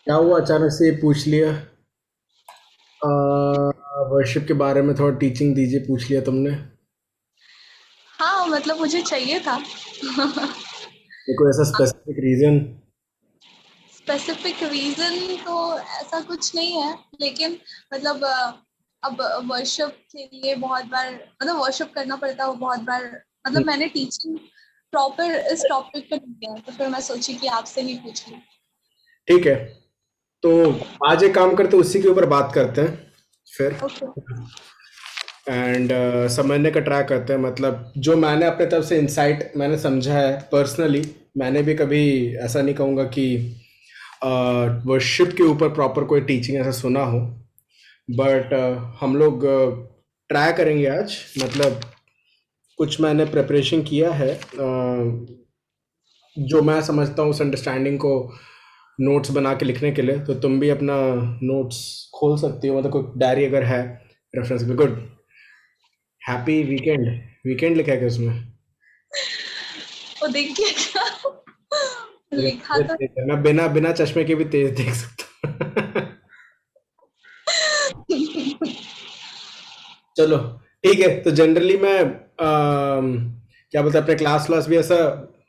क्या हुआ अचानक से ये पूछ लिया? वर्शिप के बारे में थोड़ा टीचिंग दीजिए, पूछ लिया तुमने। हाँ, मतलब मुझे चाहिए था। ये कोई ऐसा स्पेसिफिक रीजन? स्पेसिफिक रीज़न तो ऐसा कुछ नहीं है, लेकिन मतलब अब वर्शिप के लिए बहुत बार मतलब वर्शिप करना पड़ता है वो बहुत बार। मतलब मैंने टीचिंग प्रॉपर इस टॉपिक पे नहीं किया है, तो फिर मैं सोची कि आपसे ही पूछ लूँ। ठीक है, तो आज एक काम करते हैं, उसी के ऊपर बात करते हैं फिर। ओके। एंड समझने का ट्राई करते हैं, मतलब जो मैंने अपने तरफ से इंसाइट मैंने समझा है पर्सनली। मैंने भी कभी ऐसा नहीं कहूँगा कि वर्शिप के ऊपर प्रॉपर कोई टीचिंग ऐसा सुना हो, बट हम लोग ट्राई करेंगे आज। मतलब कुछ मैंने प्रिपरेशन किया है, जो मैं समझता हूँ उस अंडरस्टैंडिंग को नोट्स बना के लिखने के लिए। तो तुम भी अपना नोट्स खोल सकती हो, मतलब कोई डायरी अगर है रेफरेंस भी गुड। हैप्पी वीकेंड, वीकेंड लिखा है क्या उसमें? वो देखिए क्या लिखा तो। मैं बिना बिना चश्मे के भी तेज देख सकता हूँ। चलो ठीक है, तो जनरली मैं क्या बोलते हैं, अपने क्लास क्लास भी ऐसा,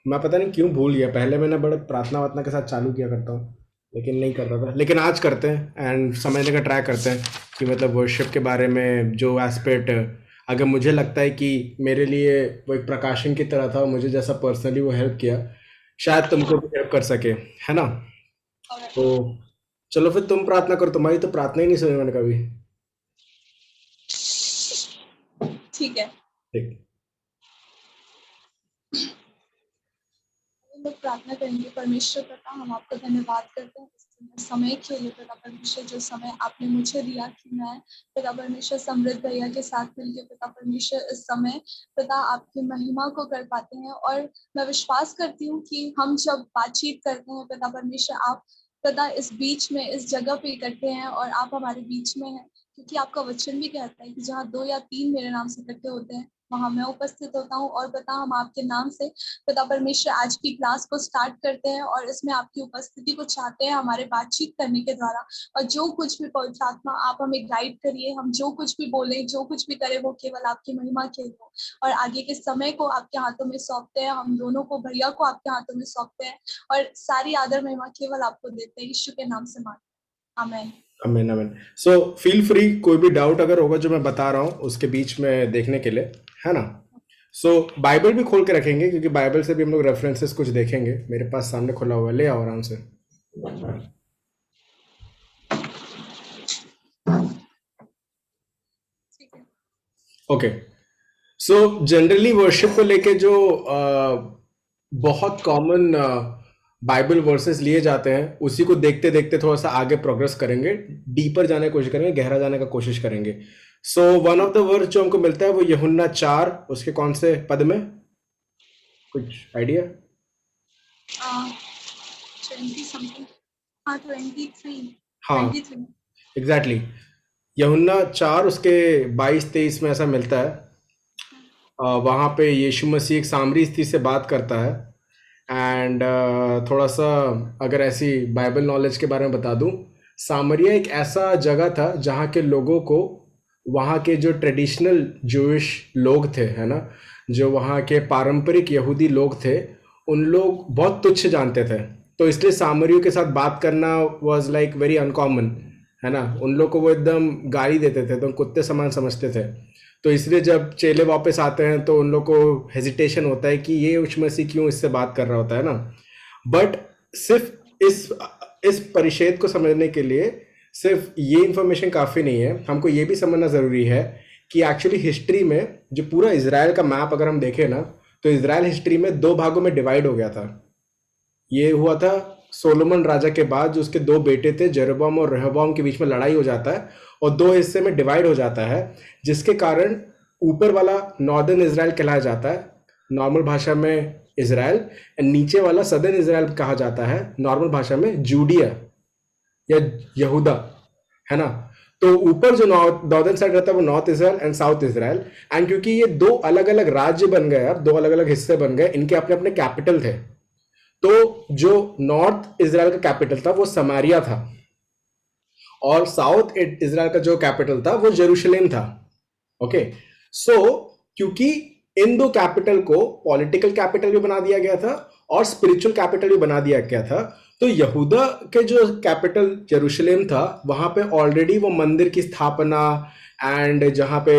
मैं पता नहीं क्यों भूल गया। पहले मैंने बड़े प्रार्थना वार्थना के साथ चालू किया करता हूँ, लेकिन नहीं करता था। लेकिन आज करते हैं एंड समझने का ट्राई करते हैं कि मतलब वर्शिप के बारे में जो एस्पेक्ट, अगर मुझे लगता है कि मेरे लिए वो एक प्रकाशन की तरह था, मुझे जैसा पर्सनली वो हेल्प किया, शायद तुमको भी हेल्प कर सके, है ना? तो चलो फिर तुम प्रार्थना करो, तुम्हारी तो प्रार्थना ही नहीं सुनी मैंने कभी। ठीक है। ठीक। हम लोग प्रार्थना करेंगे। परमेश्वर पिता, हम आपका धन्यवाद करते हैं इस समय के लिए। पिता परमेश्वर, जो समय आपने मुझे दिया कि मैं पिता परमेश्वर समृद्ध भैया के साथ मिलकर पिता परमेश्वर इस समय पिता आपकी महिमा को कर पाते हैं। और मैं विश्वास करती हूँ कि हम जब बातचीत करते हैं पिता परमेश्वर, आप पिता इस बीच में इस जगह पे इकट्ठे हैं और आप हमारे बीच में हैं। क्योंकि आपका वचन भी कहता है कि जहाँ 2 या 3 मेरे नाम से इकट्ठे होते हैं, वहां मैं उपस्थित होता हूँ। और पिता, हम आपके नाम से पिता परमेश्वर आज की क्लास को स्टार्ट करते हैं और इसमें आपकी उपस्थिति को चाहते हैं हमारे बातचीत करने के द्वारा। और जो कुछ भी पवित्र आत्मा आप हमें गाइड करिए, हम जो कुछ भी बोलें, जो कुछ भी करें, वो केवल आपकी महिमा के लिए हो। और आगे के समय को आपके हाथों में सौंपते हैं, हम दोनों को, भैया को आपके हाथों में सौंपते हैं। और सारी आदर महिमा केवल आपको देते हैं, यीशु के नाम से मांगते हैं, आमीन। Amen amen. So feel free, कोई भी डाउट अगर होगा जो मैं बता रहा हूँ उसके बीच में देखने के लिए, है ना? सो बाइबल भी खोल के रखेंगे, क्योंकि बाइबल से भी हम लोग रेफरेंसेस कुछ देखेंगे। मेरे पास सामने खुला हुआ है, ले आओ आराम से। ठीक है। ओके। सो जनरली वर्शिप को लेके जो बहुत कॉमन बाइबल वर्सेस लिए जाते हैं, उसी को देखते देखते थोड़ा सा आगे प्रोग्रेस करेंगे, डीपर जाने की कोशिश करेंगे, गहरा जाने का कोशिश करेंगे। So one of the verse जो हमको मिलता है वो यूहन्ना 4, उसके कौन से पद में, कुछ आइडिया? 20 समथिंग। हाँ, 23। हाँ, 23। Exactly exactly. यूहन्ना 4 उसके 22-23 में ऐसा मिलता है। वहाँ पे यीशु मसीह एक सामरी स्त्री से बात करता है। एंड थोड़ा सा अगर ऐसी बाइबल नॉलेज के बारे में बता दूं, सामरिया एक ऐसा जगह था जहाँ के लोगों को, वहाँ के जो ट्रेडिशनल जूइश लोग थे, है ना, जो वहाँ के पारंपरिक यहूदी लोग थे, उन लोग बहुत तुच्छ जानते थे। तो इसलिए सामरियों के साथ बात करना वाज लाइक वेरी अनकॉमन, है ना। उन लोग को वो एकदम गाली देते थे, तो कुत्ते समान समझते थे। तो इसलिए जब चेले वापस आते हैं तो उन लोग को हेजिटेशन होता है कि ये यीशु मसीह क्यों इससे बात कर रहा होता है ना। बट सिर्फ इस परिच्छेद को समझने के लिए सिर्फ ये इंफॉर्मेशन काफ़ी नहीं है, हमको ये भी समझना ज़रूरी है कि एक्चुअली हिस्ट्री में जो पूरा इसराइल का मैप अगर हम देखें ना, तो इसराइल हिस्ट्री में दो भागों में डिवाइड हो गया था। ये हुआ था सोलोमन राजा के बाद, जो उसके दो बेटे थे जेरोबोआम और रेहोबोआम के बीच में लड़ाई हो जाता है और दो हिस्से में डिवाइड हो जाता है, जिसके कारण ऊपर वाला नॉर्दर्न इसराइल कहलाया जाता है, नॉर्मल भाषा में इसराइल, एंड नीचे वाला सदर्न इसराइल कहा जाता है, नॉर्मल भाषा में जूडिया या यहूदा, है ना। तो ऊपर जो नॉर्दर्न साइड रहता है वो north Israel and south Israel. And क्योंकि ये दो अलग अलग राज्य बन गए, अब दो अलग अलग हिस्से बन गए, इनके अपने अपने कैपिटल थे। तो जो नॉर्थ इजराइल का कैपिटल था वो समारिया था, और साउथ इजराइल का जो कैपिटल था वो जेरूशलेम था। ओके, सो क्योंकि इन दो कैपिटल को पॉलिटिकल कैपिटल भी बना दिया गया था और स्पिरिचुअल कैपिटल भी बना दिया गया था, तो यहूदा के जो कैपिटल यरूशलेम था वहां पे ऑलरेडी वो मंदिर की स्थापना एंड जहां पे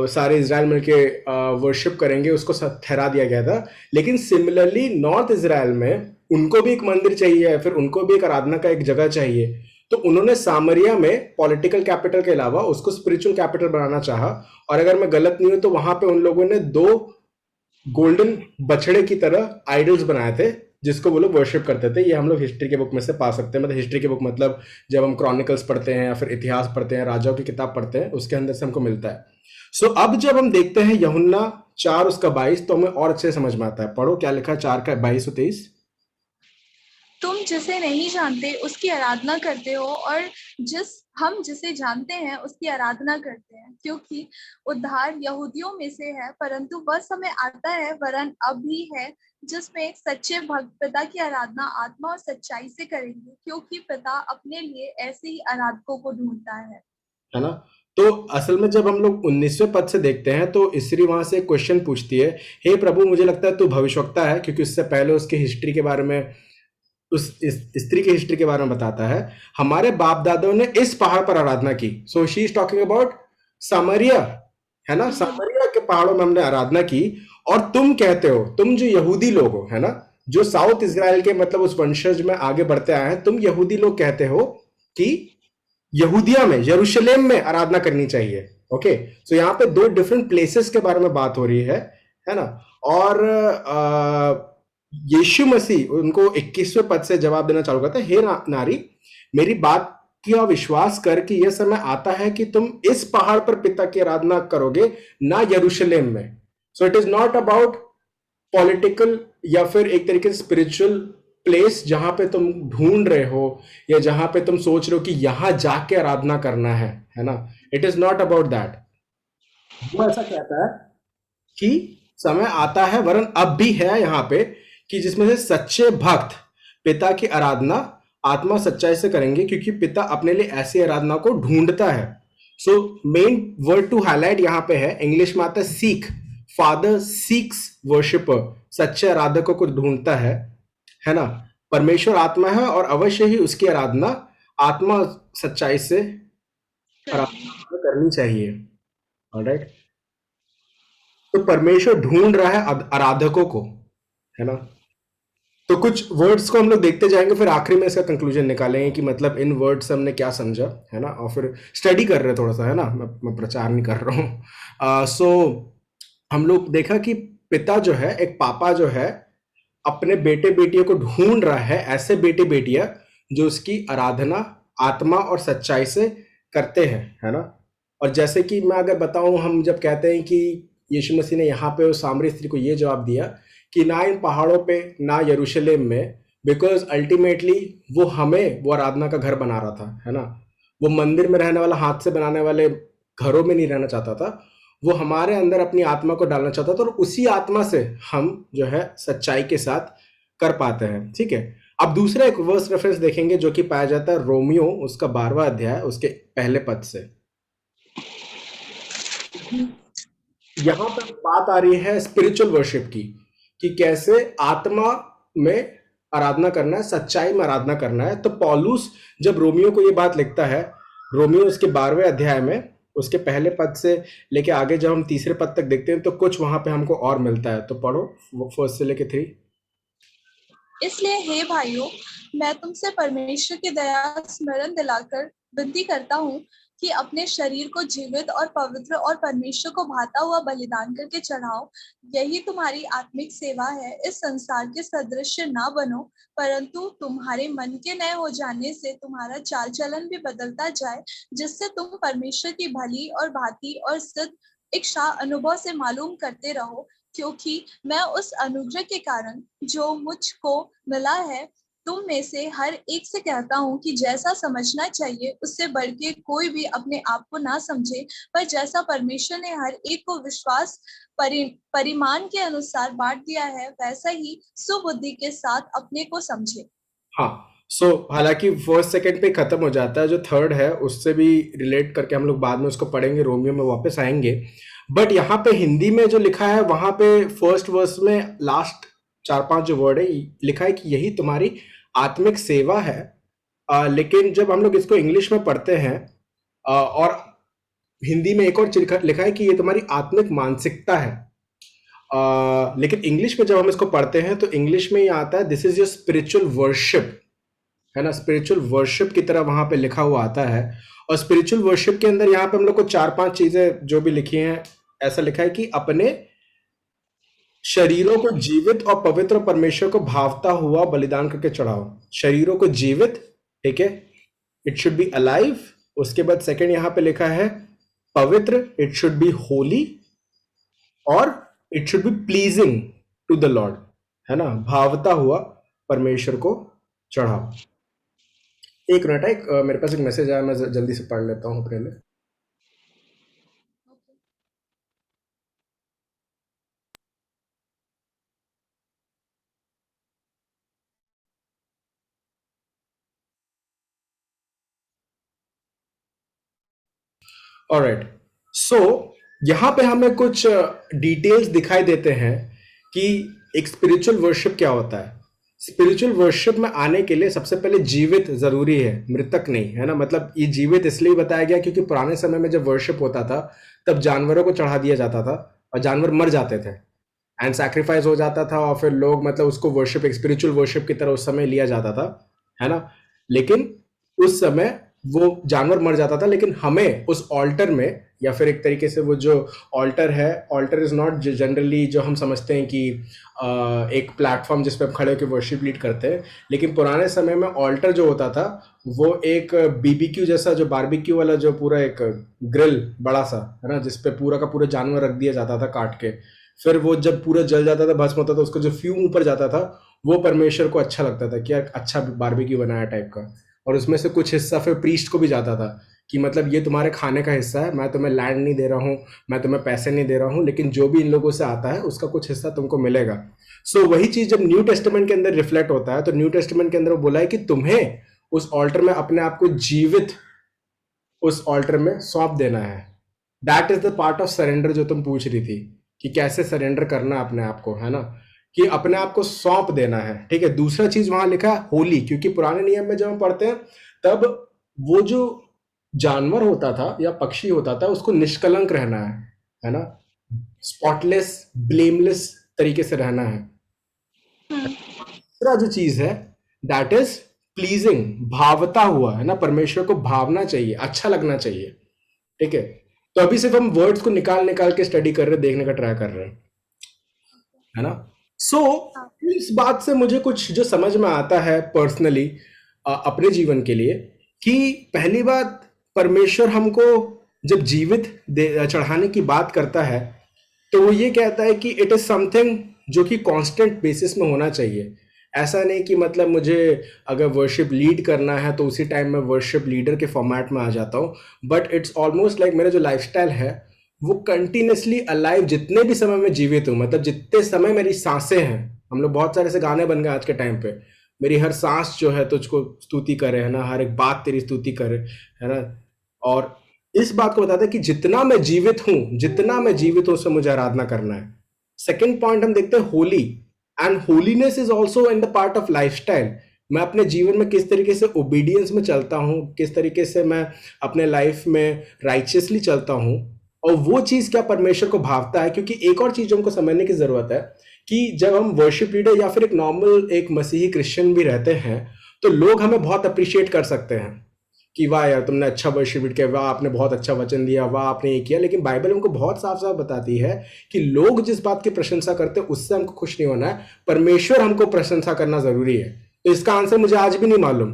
सारे इजराइल मिलके वर्शिप करेंगे उसको ठहरा दिया गया था। लेकिन सिमिलरली नॉर्थ इजराइल में उनको भी एक मंदिर चाहिए, फिर उनको भी एक आराधना का एक जगह चाहिए, तो उन्होंने सामरिया में पॉलिटिकल कैपिटल के अलावा उसको स्पिरिचुअल कैपिटल बनाना चाहा। और अगर मैं गलत नहीं हूं तो वहां पे उन लोगों ने दो गोल्डन बछड़े की तरह आइडल्स बनाए थे जिसको वो लोग वर्शिप करते थे। ये हम लोग हिस्ट्री के बुक में से पा सकते हैं, मतलब हिस्ट्री के बुक मतलब जब हम क्रॉनिकल्स पढ़ते हैं या फिर इतिहास पढ़ते हैं, राजाओं की किताब पढ़ते हैं, उसके अंदर से हमको मिलता है। सो अब जब हम देखते हैं यूहन्ना 4 उसका 22, तो हमें और अच्छे समझ में आता है। पढ़ो क्या लिखा है 4 का 22 और 23। तुम जिसे नहीं जानते उसकी आराधना करते हो, और जिसे जानते हैं उसकी आराधना करते हैं, क्योंकि उद्धार यहूदियों में से है। परंतु वह समय आता है, वरन अब भी है, जिसमें एक सच्चे भक्त पिता की आराधना आत्मा और सच्चाई से करेंगे, क्योंकि पिता अपने लिए ऐसे ही आराधकों को ढूंढता है ना? तो असल में जब हम लोग 19वें पद से देखते हैं तो स्त्री वहां से क्वेश्चन पूछती है, हे प्रभु मुझे लगता है तू भविष्यवक्ता है, क्योंकि उससे पहले उसकी हिस्ट्री के बारे में, उस इस स्त्री की हिस्ट्री के बारे में बताता है। हमारे बाप दादों ने इस पहाड़ पर आराधना की। So she is talking about Samaria, है ना? है। सामरिया के पहाड़ों में हमने आराधना की, और तुम कहते हो, तुम जो यहूदी लोग हो, है ना, जो साउथ इजराइल के मतलब उस वंशज में आगे बढ़ते आए हैं, तुम यहूदी लोग कहते हो कि यहूदिया में, यरूशलेम में आराधना करनी चाहिए। ओके, सो यहाँ पे दो डिफरेंट प्लेसेस के बारे में बात हो रही है ना? और यीशु मसीह उनको 21वें पद से जवाब देना चालू करता है, हे नारी, मेरी बात का विश्वास कर कि यह समय आता है कि तुम इस पहाड़ पर पिता की आराधना करोगे, ना यरूशलेम में। सो it is not about political या फिर एक तरीके से स्पिरिचुअल प्लेस जहां पे तुम ढूंढ रहे हो, या जहां पे तुम सोच रहे हो कि यहां जाके आराधना करना है ना? It is not about that. वो ऐसा कहता है कि समय आता है, वरन अब भी है यहाँ पे, कि जिसमें से सच्चे भक्त पिता की आराधना आत्मा सच्चाई से करेंगे, क्योंकि पिता अपने लिए ऐसी आराधना को ढूंढता है। So main word to highlight यहाँ पे है, इंग्लिश में आता है सीक। फादर सीक्स वर्शिपर, सच्चे आराधकों को ढूंढता है ना? परमेश्वर आत्मा है और अवश्य ही उसकी आराधना आत्मा सच्चाई से आराधना करनी चाहिए। ऑलराइट, तो परमेश्वर ढूंढ रहा है आराधकों को, है ना? तो कुछ वर्ड्स को हम लोग देखते जाएंगे, फिर आखिरी में इसका कंक्लूजन निकालेंगे कि मतलब इन वर्ड्स से हमने क्या समझा, है ना? और फिर स्टडी कर रहे हैं थोड़ा सा, है ना? मैं प्रचार नहीं कर रहा हूँ। सो हम लोग देखा कि पिता जो है, एक पापा जो है, अपने बेटे बेटियों को ढूंढ रहा है, ऐसे बेटे बेटियां जो उसकी आराधना आत्मा और सच्चाई से करते हैं, है ना? और जैसे कि मैं अगर बताऊं, हम जब कहते हैं कि यीशु मसीह ने यहाँ पे उस सामरी स्त्री को ये जवाब दिया कि ना इन पहाड़ों पे ना यरूशलेम में, बिकॉज अल्टीमेटली वो हमें वो आराधना का घर बना रहा था, है ना? वो मंदिर में रहने वाला, हाथ से बनाने वाले घरों में नहीं रहना चाहता था। वो हमारे अंदर अपनी आत्मा को डालना चाहता था, और उसी आत्मा से हम जो है सच्चाई के साथ कर पाते हैं। ठीक है, अब दूसरा एक वर्स रेफरेंस देखेंगे जो कि पाया जाता है रोमियो उसका 12वां अध्याय उसके पहले पद से। यहाँ पर बात आ रही है स्पिरिचुअल वर्शिप की, कि कैसे आत्मा में आराधना करना है, सच्चाई में आराधना करना है। तो पौलुस जब रोमियो को ये बात लिखता है, रोमियो उसके 12वें अध्याय में उसके पहले पद से लेके आगे जब हम तीसरे पद तक देखते हैं तो कुछ वहां पे हमको और मिलता है। तो पढ़ो 1 से लेके 3। इसलिए हे भाइयों, मैं तुमसे परमेश्वर की दया स्मरण दिलाकर विनती करता हूँ कि अपने शरीर को जीवित और पवित्र और परमेश्वर को भाता हुआ बलिदान करके चढ़ाओ। यही तुम्हारी आत्मिक सेवा है। इस संसार के सदृश ना बनो, परंतु तुम्हारे मन के नए हो जाने से तुम्हारा चाल चलन भी बदलता जाए, जिससे तुम परमेश्वर की भली और भांति और सिद्ध इच्छा अनुभव से मालूम करते रहो। क्योंकि मैं उस अनुग्रह के कारण जो मुझको मिला है तुम में से हर एक से कहता हूँ कि जैसा समझना चाहिए उससे बढ़ के कोई भी अपने आप को ना समझे, पर जैसा परमेश्वर ने हर एक को विश्वास परिमाण के अनुसार बांट दिया है, वैसा ही सुबुद्धि के साथ अपने को समझे। हाँ, सो हालांकि फर्स्ट सेकंड पे खत्म हो जाता है, जो थर्ड है उससे भी रिलेट करके हम लोग बाद में उसको पढ़ेंगे, रोमियो में वापस आएंगे। बट यहाँ पे हिंदी में जो लिखा है वहां पे फर्स्ट वर्स में लास्ट 4-5 जो वर्ड है लिखा है कि यही तुम्हारी आत्मिक सेवा है। लेकिन जब हम लोग इसको इंग्लिश में पढ़ते हैं और हिंदी में एक और चीज लिखा है कि ये तुम्हारी आत्मिक मानसिकता है। लेकिन इंग्लिश में जब हम इसको पढ़ते हैं तो इंग्लिश में ये आता है this is your spiritual worship, है ना। स्पिरिचुअल वर्शिप की तरह वहां पे लिखा हुआ आता है। और स्पिरिचुअल वर्शिप के अंदर यहाँ पे हम लोग को 4-5 चीजें जो भी लिखी हैं, ऐसा लिखा है कि अपने शरीरों को जीवित और पवित्र परमेश्वर को भावता हुआ बलिदान करके चढ़ाओ। शरीरों को जीवित, ठीक है, इट शुड बी अलाइव। उसके बाद सेकंड यहाँ पे लिखा है पवित्र, इट शुड बी होली, और it should be pleasing to the Lord, है ना। भावता हुआ परमेश्वर को चढ़ाओ। एक मिनट है, मेरे पास एक मैसेज आया, मैं जल्दी से पढ़ लेता हूँ पहले। ऑलराइट, सो यहाँ पे हमें कुछ डिटेल्स दिखाई देते हैं कि एक स्पिरिचुअल वर्शिप क्या होता है। स्पिरिचुअल वर्शिप में आने के लिए सबसे पहले जीवित जरूरी है, मृतक नहीं, है ना। मतलब ये जीवित इसलिए बताया गया क्योंकि पुराने समय में जब वर्शिप होता था तब जानवरों को चढ़ा दिया जाता था और जानवर मर जाते थे एंड सैक्रिफाइस हो जाता था, और फिर लोग मतलब उसको वर्शिप, एक स्पिरिचुअल वर्शिप की तरह उस समय लिया जाता था, है ना। लेकिन उस समय वो जानवर मर जाता था, लेकिन हमें उस ऑल्टर में, या फिर एक तरीके से वो जो ऑल्टर है, ऑल्टर इज नॉट जनरली जो हम समझते हैं कि एक प्लेटफॉर्म जिस पे हम खड़े होकर वर्शिप लीड करते हैं, लेकिन पुराने समय में ऑल्टर जो होता था वो एक बीबीक्यू जैसा, जो बारबेक्यू वाला जो पूरा एक ग्रिल बड़ा सा, है ना, जिसपे पूरा का पूरा जानवर रख दिया जाता था काट के। फिर वो जब पूरा जल जाता था, भस्म होता था, उसका जो फ्यूम ऊपर जाता था वो परमेश्वर को अच्छा लगता था कि यार अच्छा बारबेक्यू बनाया टाइप का। और उसमें से कुछ हिस्सा फिर प्रीस्ट को भी जाता था कि मतलब ये तुम्हारे खाने का हिस्सा है, मैं तुम्हें लैंड नहीं दे रहा हूँ, मैं तुम्हें पैसे नहीं दे रहा हूँ, लेकिन जो भी इन लोगों से आता है उसका कुछ हिस्सा तुमको मिलेगा। सो वही चीज जब न्यू टेस्टामेंट के अंदर रिफ्लेक्ट होता है, तो न्यू टेस्टामेंट के अंदर वो बोला है कि तुम्हें उस ऑल्टर में अपने आप को जीवित उस ऑल्टर में सौंप देना है। That is the part of surrender जो तुम पूछ रही थी कि कैसे सरेंडर करना अपने आप को, है ना, कि अपने आप को सौंप देना है, ठीक है। दूसरा चीज वहां लिखा है होली, क्योंकि पुराने नियम में जब हम पढ़ते हैं तब वो जो जानवर होता था या पक्षी होता था उसको निष्कलंक रहना है ना, स्पॉटलेस ब्लेमलेस तरीके से रहना है। दूसरा जो चीज है दैट इज प्लीजिंग, भावता हुआ, है ना, परमेश्वर को भावना चाहिए, अच्छा लगना चाहिए, ठीक है। तो अभी सिर्फ हम वर्ड्स को निकाल निकाल के स्टडी कर रहे हैं, देखने का ट्राई कर रहे हैं, है ना। सो इस बात से मुझे कुछ जो समझ में आता है पर्सनली अपने जीवन के लिए, कि पहली बात, परमेश्वर हमको जब जीवित चढ़ाने की बात करता है तो वो ये कहता है कि इट इज समथिंग जो कि कांस्टेंट बेसिस में होना चाहिए। ऐसा नहीं कि मतलब मुझे अगर वर्शिप लीड करना है तो उसी टाइम मैं वर्शिप लीडर के फॉर्मेट में आ जाता हूँ, बट इट्स ऑलमोस्ट लाइक मेरा जो लाइफस्टाइल है वो कंटिन्यूसली अलाइव, जितने भी समय में जीवित हूँ, मतलब जितने समय मेरी सांसें हैं। हम लोग बहुत सारे ऐसे गाने बन गए आज के टाइम पे, मेरी हर सांस जो है तुझको स्तुति करे, है ना, हर एक बात तेरी स्तुति करे, है ना। और इस बात को बताता है कि जितना मैं जीवित हूं, जितना मैं जीवित हूं उससे मुझे आराधना करना है। सेकेंड पॉइंट हम देखते हैं Holi, and holiness is also in the part of lifestyle. मैं अपने जीवन में किस तरीके से ओबीडियंस में चलता हूँ, किस तरीके से मैं अपने लाइफ में राइचियसली चलता हूँ, और वो चीज क्या परमेश्वर को भावता है। क्योंकि एक और चीज हमको समझने की जरूरत है कि जब हम वर्शिप लीडर या फिर एक नॉर्मल एक मसीही क्रिश्चियन भी रहते हैं तो लोग हमें बहुत अप्रिशिएट कर सकते हैं कि वाह यार तुमने अच्छा वर्शिप लीड किया, वाह आपने बहुत अच्छा वचन दिया, वाह आपने ये किया। लेकिन बाइबल हमको बहुत साफ साफ बताती है कि लोग जिस बात की प्रशंसा करते हैं उससे हमको खुश नहीं होना है, परमेश्वर हमको प्रशंसा करना जरूरी है। तो इसका आंसर मुझे आज भी नहीं मालूम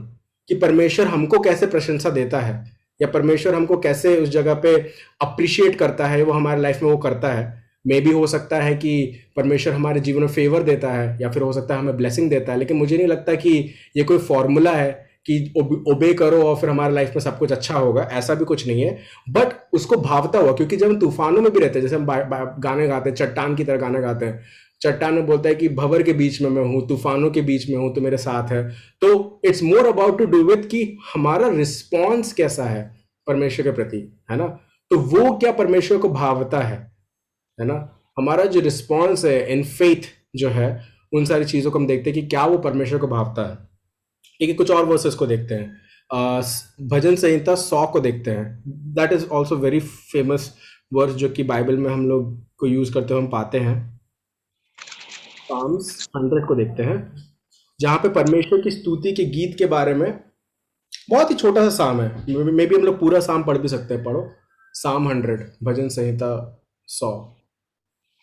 कि परमेश्वर हमको कैसे प्रशंसा देता है, या परमेश्वर हमको कैसे उस जगह पे अप्रिशिएट करता है, वो हमारे लाइफ में वो करता है। मे भी हो सकता है कि परमेश्वर हमारे जीवन में फेवर देता है या फिर हो सकता है हमें ब्लेसिंग देता है, लेकिन मुझे नहीं लगता कि ये कोई फॉर्मूला है कि ओबे करो और फिर हमारे लाइफ में सब कुछ अच्छा होगा, ऐसा भी कुछ नहीं है। बट उसको भावता हुआ, क्योंकि जब हम तूफानों में भी रहते हैं, जैसे हम गाने गाते हैं, चट्टान की तरह गाने गाते हैं, चट्टान में बोलता है कि भंवर के बीच में मैं हूं, तूफानों के बीच में हूं तो मेरे साथ है। तो it's more about to do with कि हमारा रिस्पॉन्स कैसा है परमेश्वर के प्रति, है ना। तो वो क्या परमेश्वर को भावता है ना। हमारा जो रिस्पॉन्स है इन फेथ जो है, उन सारी चीजों को हम देखते हैं कि क्या वो परमेश्वर को भावता है। ठीक है, कुछ और वर्सेस को देखते हैं। भजन संहिता 100 को देखते हैं। That is also very famous verse जो कि बाइबल में हम लोग को यूज करते हुए हम पाते हैं। साम्स 100 को देखते हैं, जहाँ पे परमेश्वर की स्तुति के गीत के बारे में, बहुत ही छोटा सा साम है, मे बी हम लोग पूरा साम पढ़ भी सकते हैं। पढ़ो साम 100, भजन संहिता 100।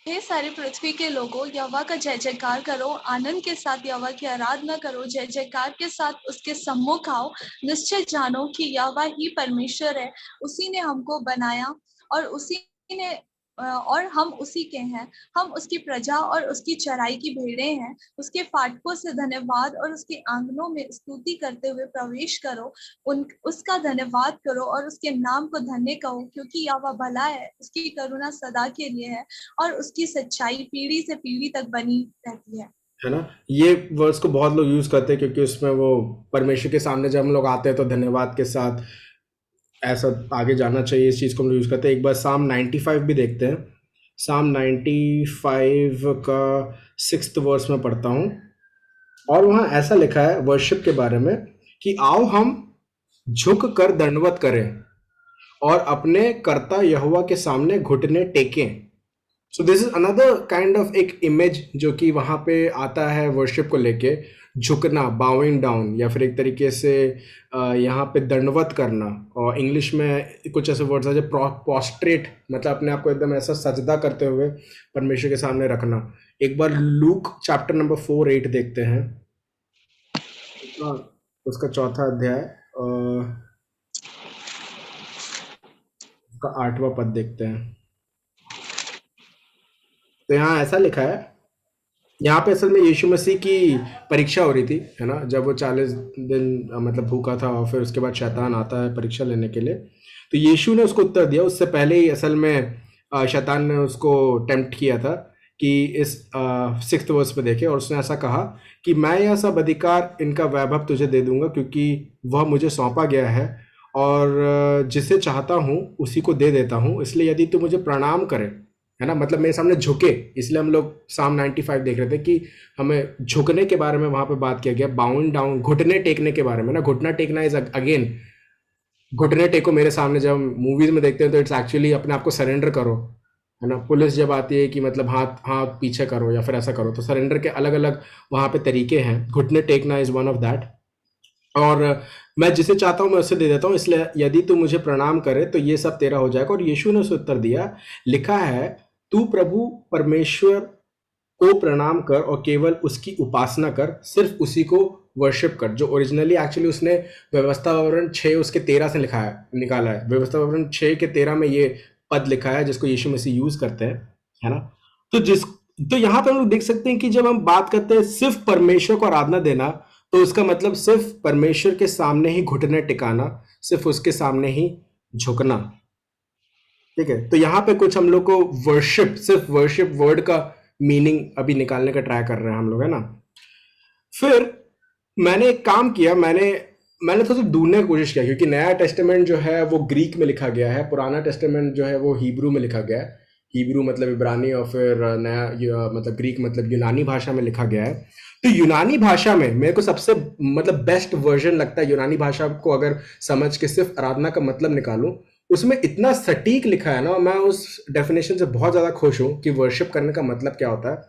हे सारी पृथ्वी के लोगों, यहोवा का जय जयकार करो, आनंद के साथ यहोवा की आराधना करो, जय जयकार के साथ उसके सम्मुख आओ। निश्चय जानो कि यहोवा ही परमेश्वर है, उसी ने हमको बनाया और उसी ने और हम उसी के हैं। हम उसकी प्रजा और उसकी चराई की भेड़ें हैं। उसके फाटकों से धन्यवाद और उसके आंगनों में स्तुति करते हुए प्रवेश करो। उसका धन्यवाद करो और उसके नाम को धन्य कहो, क्योंकि यहोवा भला है, उसकी करुणा सदा के लिए है और उसकी सच्चाई पीढ़ी से पीढ़ी तक बनी रहती है ना। ये वर्ड्स को बहुत लोग यूज करते हैं क्योंकि उसमें वो परमेश्वर के सामने जब हम लोग आते हैं तो धन्यवाद के साथ ऐसा आगे जाना चाहिए, इस चीज़ को हम लोग यूज करते हैं। एक बार साम 95 भी देखते हैं। साम 95 का 6th वर्स में पढ़ता हूँ, और वहाँ ऐसा लिखा है वर्शिप के बारे में कि आओ हम झुक कर दंडवत करें और अपने कर्ता यहोवा के सामने घुटने टेकें। So this is another kind of एक इमेज जो कि वहाँ पे आता है वर्शिप को लेके, झुकना, बाउइंग डाउन, या फिर एक तरीके से यहाँ पे दंडवत करना। और इंग्लिश में कुछ ऐसे वर्ड्स है जो प्रोस्ट्रेट, मतलब अपने आप को एकदम ऐसा सजदा करते हुए परमेश्वर के सामने रखना। एक बार लूक चैप्टर नंबर 4:8 देखते हैं, उसका 4था अध्याय, उसका 8वां पद देखते हैं। तो यहाँ ऐसा लिखा है, यहाँ पे असल में यीशु मसीह की परीक्षा हो रही थी, है ना, जब वो 40 दिन मतलब भूखा था और फिर उसके बाद शैतान आता है परीक्षा लेने के लिए। तो यीशु ने उसको उत्तर दिया। उससे पहले ही असल में शैतान ने उसको टेम्प्ट किया था कि इस 6th वर्स में देखे, और उसने ऐसा कहा कि मैं यह सब अधिकार, इनका वैभव तुझे दे दूंगा, क्योंकि वह मुझे सौंपा गया है और जिसे चाहता हूँ उसी को दे देता हूँ। इसलिए यदि तू मुझे प्रणाम करे, है ना, मतलब मेरे सामने झुके, इसलिए हम लोग साम 95 देख रहे थे कि हमें झुकने के बारे में वहां पे बात किया गया। बाउंड डाउन, घुटने टेकने के बारे में ना, घुटना टेकना इज अगेन, घुटने टेको मेरे सामने, जब हम मूवीज में देखते हैं तो इट्स एक्चुअली अपने आप को सरेंडर करो, है ना। पुलिस जब आती है कि मतलब हाथ हाथ पीछे करो या फिर ऐसा करो, तो सरेंडर के अलग अलग वहां पे तरीके हैं। घुटने टेकना इज वन ऑफ दैट। और मैं जिसे चाहता हूँ मैं उसे दे देता हूँ, इसलिए यदि तू मुझे प्रणाम करे तो ये सब तेरा हो जाएगा। और यीशु ने उसे उत्तर दिया, लिखा है, तू प्रभु परमेश्वर को प्रणाम कर और केवल उसकी उपासना कर, सिर्फ उसी को वर्शिप कर। जो ओरिजिनली एक्चुअली उसने व्यवस्था विवरण 6 उसके 13 से लिखा है, निकाला है। व्यवस्था विवरण 6 के 13 में ये पद लिखा है जिसको यीशु मसीह यूज करते हैं, है ना। तो यहाँ पे हम लोग देख सकते हैं कि जब हम बात करते हैं सिर्फ परमेश्वर को आराधना देना, तो उसका मतलब सिर्फ परमेश्वर के सामने ही घुटने टिकाना, सिर्फ उसके सामने ही झुकना। ठीक है, तो यहाँ पे कुछ हम लोग को वर्शिप, सिर्फ वर्शिप वर्ड का मीनिंग अभी निकालने का ट्राई कर रहे हैं हम लोग, है ना। फिर मैंने एक काम किया, मैंने थोड़ा सा ढूंढने की कोशिश किया, क्योंकि नया टेस्टामेंट जो है वो ग्रीक में लिखा गया है, पुराना टेस्टामेंट जो है वो हिब्रू में लिखा गया है। हिब्रू मतलब इब्रानी, और फिर नया मतलब ग्रीक मतलब यूनानी भाषा में लिखा गया है। तो यूनानी भाषा में मेरे को सबसे मतलब बेस्ट वर्जन लगता है। यूनानी भाषा को अगर समझ के सिर्फ आराधना का मतलब निकालूं, उसमें इतना सटीक लिखा है ना, मैं उस डेफिनेशन से बहुत ज़्यादा खुश हूँ कि वर्शिप करने का मतलब क्या होता है।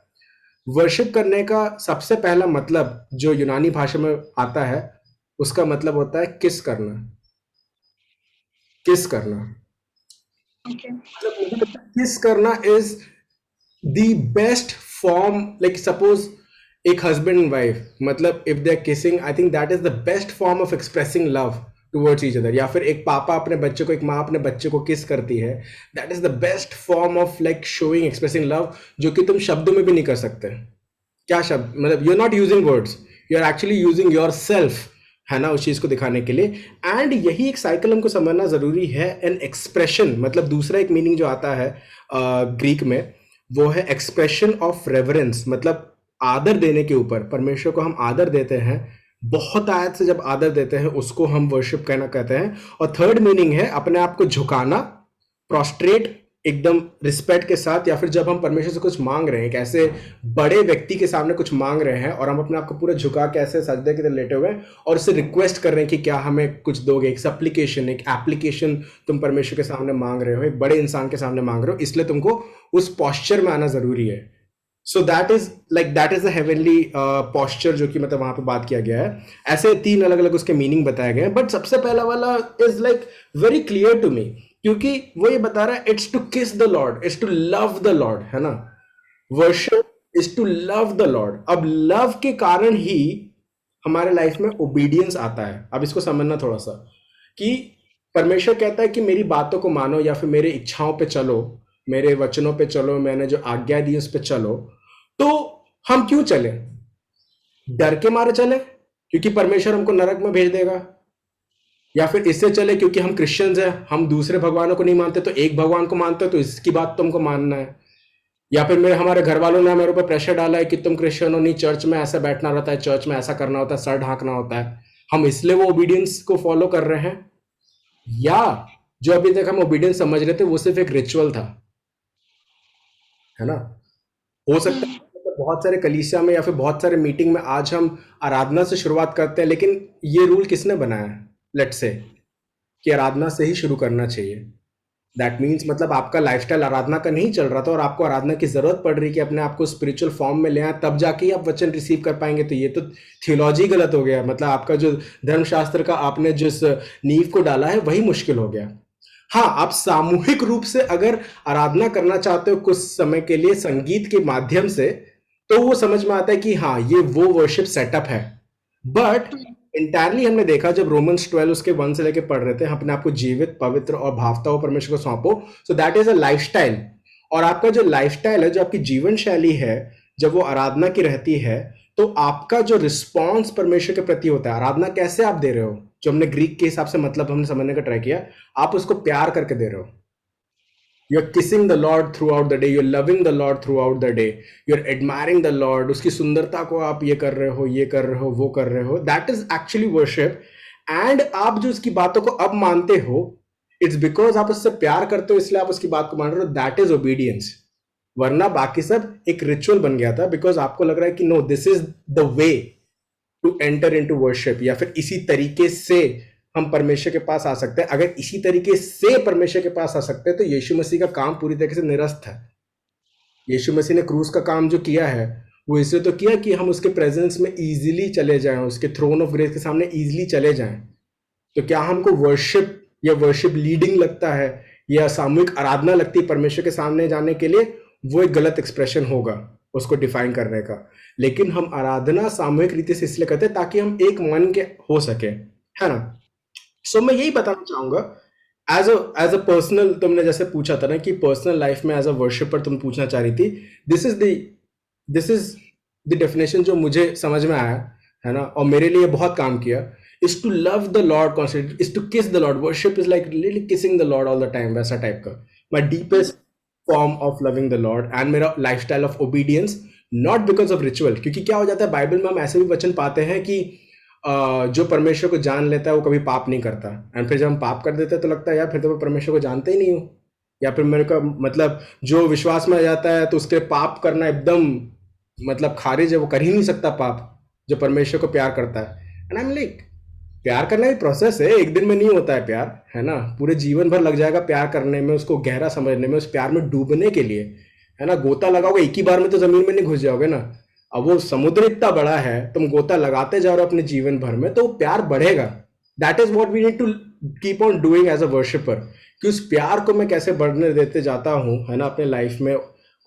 वर्शिप करने का सबसे पहला मतलब जो यूनानी भाषा में आता है, उसका मतलब होता है किस करना। किस करना है। मतलब मुझे लगता है किस करना is the best form. Like suppose एक हस्बैंड एंड वाइफ, मतलब if they are kissing, I think that is the best form of expressing love towards each other, या फिर एक पापा अपने बच्चे को, एक माँ अपने बच्चे को किस करती है, that is the best form of like showing expressing love, जो कि तुम शब्दों में भी नहीं कर सकते। क्या शब्द, मतलब you are not using words, you are actually using yourself, है ना, उस चीज को दिखाने के लिए। एंड यही एक साइकिल हमको समझना जरूरी है। एन एक्सप्रेशन, मतलब दूसरा एक मीनिंग जो आता है ग्रीक में, वो है एक्सप्रेशन ऑफ रेवरेंस, मतलब आदर देने के ऊपर। परमेश्वर को हम आदर देते हैं, बहुत आयत से जब आदर देते हैं उसको हम वर्शिप कहना कहते हैं। और थर्ड मीनिंग है अपने आप को झुकाना, प्रोस्ट्रेट, एकदम रिस्पेक्ट के साथ, या फिर जब हम परमेश्वर से कुछ मांग रहे हैं, एक ऐसे बड़े व्यक्ति के सामने कुछ मांग रहे हैं और हम अपने आप को पूरा झुका के ऐसे सजदे की तरह लेटे हुए हैं और उससे रिक्वेस्ट कर रहे हैं कि क्या हमें कुछ दोगे, एक सप्लीकेशन, एक एप्लीकेशन तुम परमेश्वर के सामने मांग रहे हो, एक बड़े इंसान के सामने मांग रहे हो, इसलिए तुमको उस पॉस्चर में आना जरूरी है। So that is like that is the heavenly posture, जो कि मतलब वहां पे बात किया गया है। ऐसे 3 अलग अलग उसके मीनिंग बताए गए हैं, बट सबसे पहला वाला is like very clear to me, क्योंकि वो ये बता रहा है it's to kiss the Lord, it's to love the Lord, है ना। Worship is to love the Lord. अब लव के कारण ही हमारे लाइफ में ओबीडियंस आता है। अब इसको समझना थोड़ा सा, कि परमेश्वर कहता है कि मेरी बातों को मानो, या फिर मेरे इच्छाओं पे चलो, मेरे वचनों पे चलो, मैंने जो आज्ञा दी उस पे चलो। तो हम क्यों चले? डर के मारे चले क्योंकि परमेश्वर हमको नरक में भेज देगा, या फिर इससे चले क्योंकि हम क्रिश्चियंस हैं, हम दूसरे भगवानों को नहीं मानते, तो एक भगवान को मानते हो तो इसकी बात तुमको मानना है, या फिर मेरे हमारे घर वालों ने मेरे ऊपर प्रेशर डाला है कि तुम क्रिश्चियन हो, नहीं चर्च में ऐसा बैठना रहता है, चर्च में ऐसा करना होता है, सर ढांकना होता है, हम इसलिए वो ओबीडियंस को फॉलो कर रहे हैं। या जो अभी तक हम ओबीडियंस समझ रहे थे वो सिर्फ एक रिचुअल था, है ना। हो सकता है कि बहुत सारे कलीसिया में या फिर बहुत सारे मीटिंग में आज हम आराधना से शुरुआत करते हैं, लेकिन ये रूल किसने बनाया है? लेट्स से कि आराधना से ही शुरू करना चाहिए। दैट मीन्स मतलब आपका लाइफस्टाइल आराधना का नहीं चल रहा था और आपको आराधना की जरूरत पड़ रही है कि अपने आप को स्पिरिचुअल फॉर्म में ले आए, तब जाके ही आप वचन रिसीव कर पाएंगे। तो ये तो थियोलॉजी गलत हो गया, मतलब आपका जो धर्मशास्त्र का आपने जिस नींव को डाला है वही मुश्किल हो गया। हाँ, आप सामूहिक रूप से अगर आराधना करना चाहते हो कुछ समय के लिए संगीत के माध्यम से, तो वो समझ में आता है कि हाँ ये वो वर्शिप सेटअप है। बट इंटायरली हमने देखा जब रोमन्स 12 उसके 1 से लेके पढ़ रहे थे, अपने आप को जीवित, पवित्र और भावता हो परमेश्वर को सौंपो। So that is a lifestyle. और आपका जो लाइफस्टाइल है, जो आपकी जीवन शैली है, जब वो आराधना की रहती है, तो आपका जो रिस्पॉन्स परमेश्वर के प्रति होता है, आराधना कैसे आप दे रहे हो, जो हमने ग्रीक के हिसाब से मतलब हमने समझने का ट्राई किया, आप उसको प्यार करके दे रहे हो। You're kissing the Lord throughout the day, you're loving the Lord throughout the day, you're admiring the Lord, उसकी सुंदरता को आप ये कर रहे हो, ये कर रहे हो, वो कर रहे हो। That is actually worship. And आप जो उसकी बातों को अब मानते हो, it's because आप उससे प्यार करते हो, इसलिए आप उसकी बात को मान रहे हो। That is obedience. वरना बाकी सब एक रिचुअल बन गया था, बिकॉज आपको लग रहा है कि no this is the way to enter into worship, या फिर इसी तरीके से हम परमेश्वर के पास आ सकते हैं। अगर इसी तरीके से परमेश्वर के पास आ सकते हैं तो यीशु मसीह का काम पूरी तरीके से निरस्त है। यीशु मसीह ने क्रूस का काम जो किया है वो इसलिए तो किया कि हम उसके प्रेजेंस में इजीली चले जाएं, उसके थ्रोन ऑफ ग्रेस के सामने इजीली चले जाएं। तो क्या हमको वर्शिप या वर्शिप लीडिंग लगता है या सामूहिक आराधना लगती है परमेश्वर के सामने जाने के लिए, वो एक गलत एक्सप्रेशन होगा उसको डिफाइन करने का। लेकिन हम आराधना सामूहिक रीति से इसलिए करते हैं ताकि हम एक मन के हो सके, है ना। सो मैं यही बताना चाहूंगा एज अ पर्सनल, तुमने जैसे पूछा था ना कि पर्सनल लाइफ में एज अ वर्शिपर तुम पूछना चाह रही थी, दिस इज द डेफिनेशन जो मुझे समझ में आया, है ना, और मेरे लिए बहुत काम किया। Is to love the lord constantly, is to kiss the lord. Worship is like literally kissing the lord all the time, वैसा टाइप का my deepest form of loving the lord and मेरा lifestyle of obedience, not because of ritual. क्योंकि क्या हो जाता है, Bible में हम ऐसे भी वचन पाते हैं कि जो परमेश्वर को जान लेता है वो कभी पाप नहीं करता। एंड फिर जब हम पाप कर देते हैं तो लगता है यार फिर तो मैं परमेश्वर को जानते ही नहीं हूँ, या फिर मेरे का मतलब जो विश्वास में आ जाता है तो उसके पाप करना एकदम मतलब खारिज है, वो कर ही नहीं सकता पाप जो परमेश्वर को प्यार करता है। एंड आई एम लाइक, प्यार करना भी प्रोसेस है, एक दिन में नहीं होता है प्यार, है ना। पूरे जीवन भर लग जाएगा प्यार करने में, उसको गहरा समझने में, उस प्यार में डूबने के लिए, है ना। गोता लगाओगे एक ही बार में तो जमीन में नहीं घुस जाओगे ना। अब वो समुद्र इतना बड़ा है, तुम गोता लगाते जाओ रहे हो अपने जीवन भर में, तो प्यार बढ़ेगा। That is what we need to keep on doing as a worshipper, कि उस प्यार को मैं कैसे बढ़ने देते जाता हूँ, है ना, अपने लाइफ में,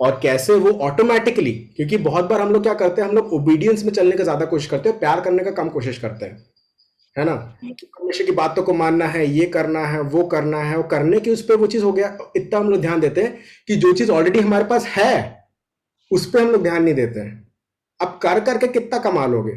और कैसे वो ऑटोमेटिकली, क्योंकि बहुत बार हम लोग क्या करते हैं, हम लोग ओबीडियंस में चलने का ज्यादा कोशिश करते हैं, प्यार करने का कम कोशिश करते हैं। है ना? कि परमेश्वर की बातों को मानना है, ये करना है, वो करना है, और करने की उस पे वो चीज हो गया। इतना हम लोग ध्यान देते हैं कि जो चीज ऑलरेडी हमारे पास है उस पे हम लोग ध्यान नहीं देते हैं। अब कर करके कितना कमा लोगे?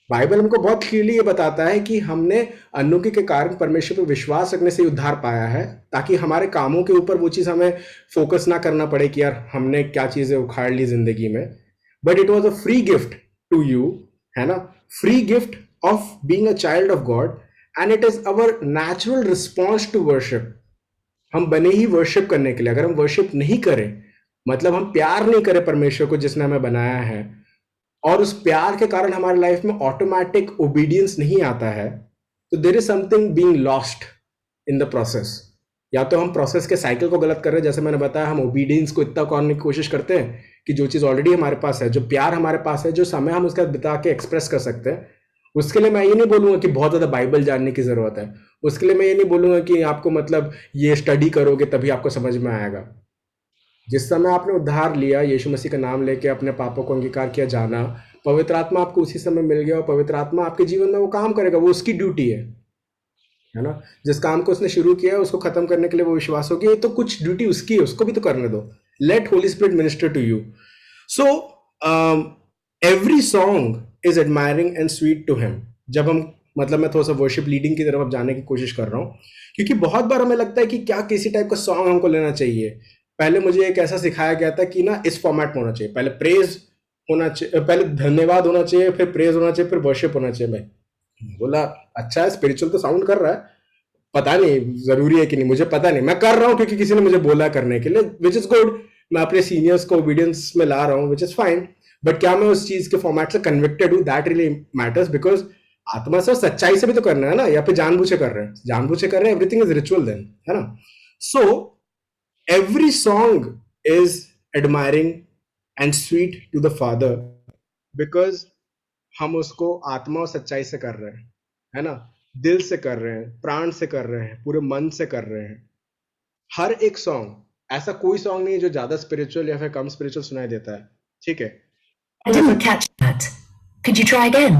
बाइबल हमको बहुत क्लियरली ये बताता है कि हमने अनुग्रह के कारण परमेश्वर पर विश्वास रखने से ही उद्धार पाया है, ताकि हमारे कामों के ऊपर वो चीज हमें फोकस ना करना पड़े कि यार हमने क्या चीजें उखाड़ ली जिंदगी में। But it was a free gift to you, है ना? Free gift of being a child of God, and it is our natural response to worship. हम बने ही वर्शिप करने के लिए। अगर हम वर्शिप नहीं करें, मतलब हम प्यार नहीं करें परमेश्वर को जिसने हमें बनाया है, और उस प्यार के कारण हमारे लाइफ में ऑटोमेटिक ओबीडियंस नहीं आता है, तो there is something being lost in the process. या तो हम प्रोसेस के साइकिल को गलत कर रहे हैं, जैसे मैंने बताया, हम ओबीडियंस को इतना करने की कोशिश करते हैं कि जो चीज़ ऑलरेडी हमारे पास है, जो प्यार हमारे पास है, जो समय हम उसका बिता के एक्सप्रेस कर सकते हैं, उसके लिए मैं ये नहीं बोलूंगा कि बहुत ज़्यादा बाइबल जानने की ज़रूरत है। उसके लिए मैं ये नहीं बोलूंगा कि आपको मतलब ये स्टडी करोगे तभी आपको समझ में आएगा। जिस समय आपने उद्धार लिया, यीशु मसीह का नाम लेके अपने पापों को अंगीकार किया, जाना, पवित्र आत्मा आपको उसी समय मिल गया, और पवित्र आत्मा आपके जीवन में वो काम करेगा, वो उसकी ड्यूटी है ना? जिस काम को उसने शुरू किया है उसको खत्म करने के लिए वो विश्वास होगी, तो कुछ ड्यूटी उसकी है, उसको भी तो करने दो। Let Holy Spirit minister to you. So every song is admiring and sweet to him. जब हम मतलब मैं थोड़ा सा वर्शिप लीडिंग की तरफ अब जाने की कोशिश कर रहा हूँ, क्योंकि बहुत बार हमें लगता है कि क्या किसी टाइप का सॉन्ग हमको लेना चाहिए। पहले मुझे एक ऐसा सिखाया गया था कि ना इस फॉर्मेट में होना चाहिए, पहले प्रेज होना चाहिए, पहले धन्यवाद होना चाहिए, फिर प्रेज होना चाहिए, फिर वर्शिप होना चाहिए। मैं बोला अच्छा है, स्पिरिचुअल तो साउंड कर रहा है, पता नहीं जरूरी है कि नहीं, मुझे पता नहीं, मैं कर रहा हूँ क्योंकि किसी ने मुझे बोला करने के लिए, विच इज गुड। मैं अपने सीनियर्स को ओबीडियंस में ला रहा हूँ, विच इज फाइन। बट क्या मैं उस चीज के फॉर्मेट से कन्विक्टेड हूँ? दैट रियली मैटर्स, बिकॉज आत्मा से और सच्चाई से भी तो करना है ना, या फिर जानबूझे कर रहे हैं? जानबूझे कर रहे हैं, एवरीथिंग इज रिचुअल देन, है ना? सो every song is admiring and sweet to the father, because हम उसको आत्मा और सच्चाई से कर रहे हैं, है ना? दिल से कर रहे हैं, प्राण से कर रहे हैं, पूरे मन से कर रहे हैं। हर एक सॉन्ग, ऐसा कोई सॉन्ग नहीं है जो ज्यादा स्पिरिचुअल या फिर कम स्पिरिचुअल सुनाई देता है, ठीक है? I didn't catch that. Could you try again?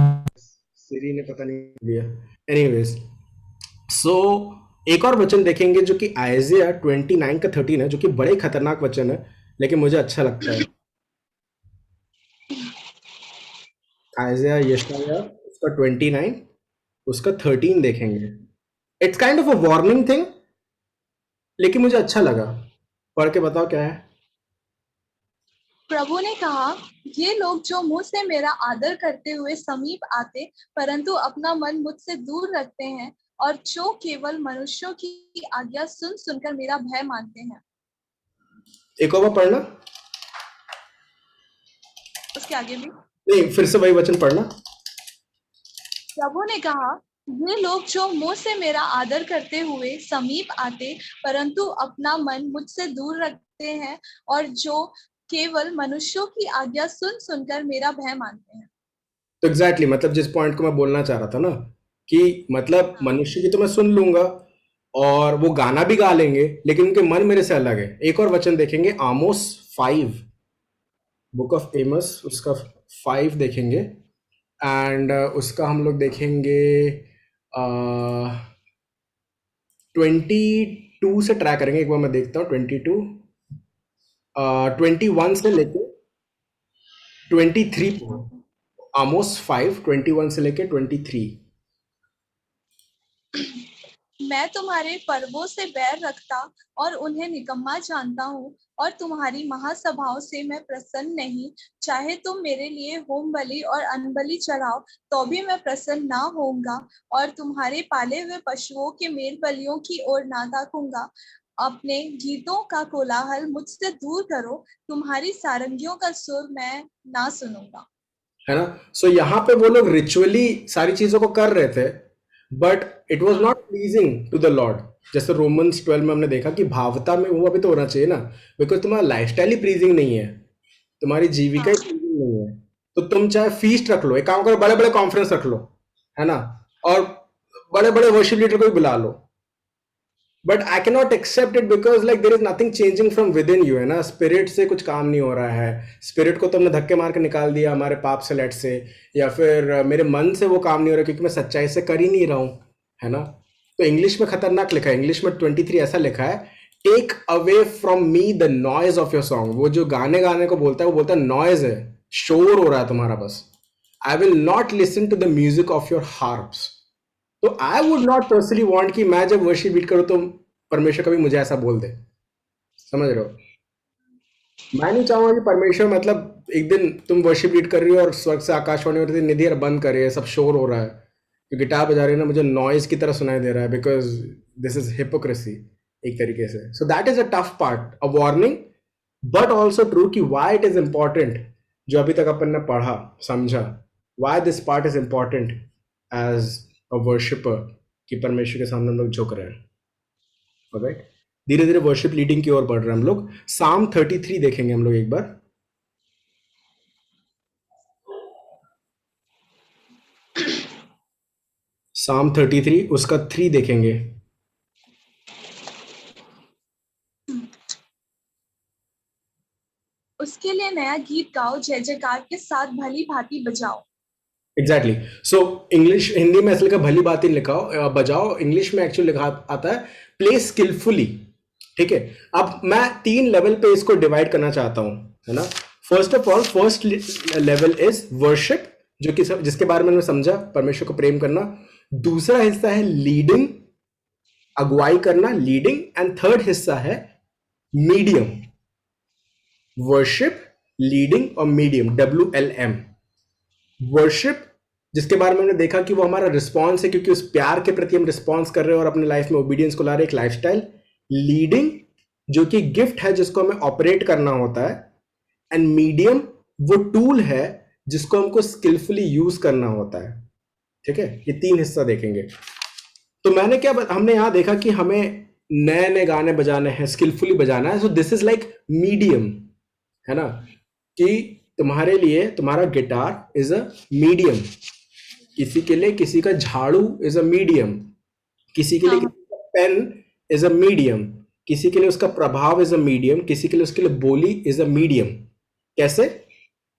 सीरी ने पता नहीं दिया। एनीवेज, सो एक और वचन देखेंगे जो कि आइजिया 29 का 13 है, जो कि बड़े खतरनाक वचन है, लेकिन मुझे अच्छा लगता है। आइजिया यशाया उसका 29, उसका 13 देखेंगे। It's kind of a warning thing, लेकिन मुझे अच्छा लगा। पढ़ के बताओ क्या है। प्रभु ने कहा, ये लोग जो मुझ से मेरा आदर करते हुए समीप आते परंतु अपना मन मुझसे दूर रखते हैं, और जो केवल मनुष्यों की आज्ञा सुन सुनकर मेरा भय मानते हैं। एक और बार पढ़ना। उसके आगे भी नहीं, फिर से वही वचन पढ़ना। प्रभु ने कहा, ये लोग जो मुझ से मेरा आदर करते हुए समीप आते परंतु अपना मन मुझसे दूर रखते हैं, और जो केवल मनुष्यों की आज्ञा सुन सुनकर मेरा भय मानते हैं। तो एग्जैक्टली मतलब जिस पॉइंट को मैं बोलना चाह रहा था ना, कि मतलब मनुष्य की तो मैं सुन लूंगा और वो गाना भी गा लेंगे, लेकिन उनके मन मेरे से अलग है। एक और वचन देखेंगे, आमोस 5, बुक ऑफ एमस, उसका 5 देखेंगे, एंड उसका हम लोग देखेंगे 22 से ट्राई करेंगे। एक बार मैं देखता हूँ 22, 21 से लेके 23, आमोस 5 21 से लेके 23। मैं तुम्हारे पर्वों से बैर रखता और उन्हें निकम्मा जानता हूँ, और तुम्हारी महासभाओं से मैं प्रसन्न नहीं। चाहे तुम मेरे लिए होम बलि और अनबलि चढ़ाओ तो भी मैं प्रसन्न ना होऊंगा, और तुम्हारे पाले हुए पशुओं के मेल बलियों की ओर ना ताकूंगा। अपने गीतों का कोलाहल मुझसे दूर करो, तुम्हारी सारंगियों का सुर मैं ना सुनूंगा। है ना? सो यहाँ पे वो लोग रिचुअली सारी चीजों को कर रहे थे, but it was not pleasing to the Lord. जैसे रोमन्स 12 में हमने देखा कि भावता में हुआ भी तो होना चाहिए ना, बिकॉज तुम्हारा लाइफस्टाइल ही प्लीजिंग नहीं है, तुम्हारी जीविका ही प्लीजिंग नहीं है। तो तुम चाहे फीस्ट रख लो, एक काम करो, बड़े बड़े कॉन्फ्रेंस रख लो, है ना, और बड़े बड़े वर्शिप लीडर को भी बुला लो, but I can not accept it because like there is nothing changing from within you, है ना, स्पिरिट से कुछ काम नहीं हो रहा है, स्पिरिट को तुमने धक्के मार के निकाल दिया हमारे पाप से, लेट से, या फिर मेरे मन से वो काम नहीं हो रहा क्योंकि मैं सच्चाई से कर ही नहीं रहा हूँ, है ना। तो इंग्लिश में खतरनाक लिखा है, इंग्लिश में 23 ऐसा लिखा है, take away from me the noise of your song. वो जो गाने गाने को बोलता है वो बोलता है नॉइज है, शोर हो रहा है तुम्हारा बस। I will not listen to the music of your harps. तो I would not personally want कि मैं जब वर्शिप लीड करूं तो परमेश्वर कभी मुझे ऐसा बोल दे, समझ रहे हो। मैं नहीं चाहूंगा कि परमेश्वर मतलब एक दिन तुम वर्शिप लीड कर रही हो और स्वर्ग से आकाशवाणी हो रही थी, निधि यार बंद करे, सब शोर हो रहा है, जो गिटार बजा रही है ना मुझे नॉइज की तरह सुनाई दे रहा है, बिकॉज दिस इज हिपोक्रेसी एक तरीके से। So that is a tough part, a warning, but also true कि वाई इट इज इंपॉर्टेंट, जो अभी तक अपन ने पढ़ा समझा, why this part is important as a worshipper, कि परमेश्वर के सामने हम लोग झुक रहे हैं। ऑलराइट, धीरे धीरे वर्शिप लीडिंग की ओर बढ़ रहे हैं हम लोग। साम 33 देखेंगे हम लोग एक बार। साम 33 उसका 3 देखेंगे। उसके लिए नया गीत गाओ, जय जयकार के साथ भली भांति बजाओ। एग्जैक्टली, सो इंग्लिश, हिंदी में ऐसे लिखा भली बात ही लिखाओ बजाओ, इंग्लिश में एक्चुअली लिखा आता है प्ले स्किलफुली। ठीक है, अब मैं 3 लेवल पे इसको डिवाइड करना चाहता हूं, है ना। First of all, first level is worship, जो कि जिसके बारे में मैंने समझा, परमेश्वर को प्रेम करना। दूसरा हिस्सा है लीडिंग, अगुवाई करना, लीडिंग। एंड थर्ड हिस्सा है मीडियम, वर्शिप, लीडिंग और मीडियम, WLM। वर्शिप, जिसके बारे में हमने देखा कि वो हमारा रिस्पॉन्स है, क्योंकि उस प्यार के प्रति हम रिस्पॉन्स कर रहे हैं और अपने लाइफ में ओबीडियंस को ला रहे हैं, एक लाइफस्टाइल। लीडिंग, जो कि गिफ्ट है जिसको हमें ऑपरेट करना होता है। एंड मीडियम, वो टूल है जिसको हमको स्किलफुली यूज करना होता है। ठीक है, ये 3 हिस्सा देखेंगे। तो मैंने क्या हमने यहां देखा कि हमें नए नए गाने बजाने हैं, स्किलफुली बजाना है। सो दिस इज लाइक मीडियम, है ना, कि तुम्हारे लिए तुम्हारा गिटार इज अ मीडियम, किसी के लिए किसी का झाड़ू इज अ मीडियम, किसी के लिए किसी का पेन इज अ मीडियम, किसी के लिए उसका प्रभाव इज अ मीडियम, किसी के लिए उसके लिए बोली इज अ मीडियम। कैसे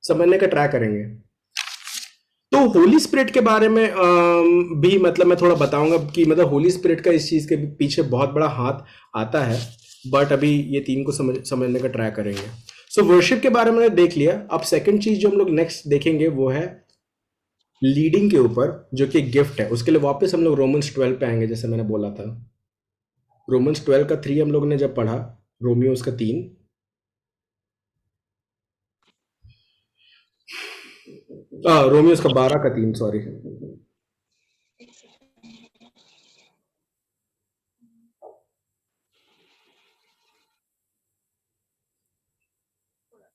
समझने का ट्राई करेंगे। तो होली स्पिरिट के बारे में भी मतलब मैं थोड़ा बताऊंगा कि मतलब होली स्पिरिट का इस चीज के पीछे बहुत बड़ा हाथ आता है, बट अभी ये 3 को समझने का ट्राई करेंगे। सो वर्शिप के बारे में देख लिया। अब सेकंड चीज जो हम लोग नेक्स्ट देखेंगे वो है लीडिंग के ऊपर, जो कि गिफ्ट है। उसके लिए वापस हम लोग रोमन्स 12 पे आएंगे, जैसे मैंने बोला था। रोमन्स 12 का 3 हम लोग ने जब पढ़ा, रोमियो उसका 3, रोमियो उसका 12 का 3, सॉरी।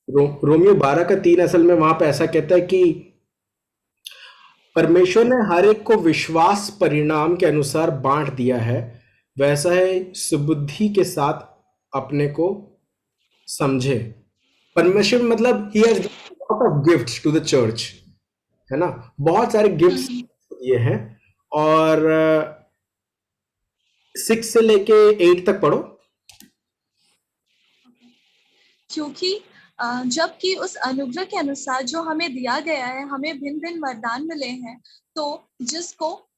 रोमियो 12 का 3 असल में वहां पे ऐसा कहता है कि परमेश्वर ने हर एक को विश्वास परिणाम के अनुसार बांट दिया है, वैसा है सुबुद्धि के साथ अपने को समझे। परमेश्वर मतलब ही has lot of gifts to the church, है ना, बहुत सारे गिफ्ट्स दिए हैं। और 6 से लेके 8 तक पढ़ो। क्योंकि जबकि उस अनुग्रह के अनुसार जो हमें दिया गया है, हमें भिन्न भिन्न वरदान मिले हैं। तो जिसको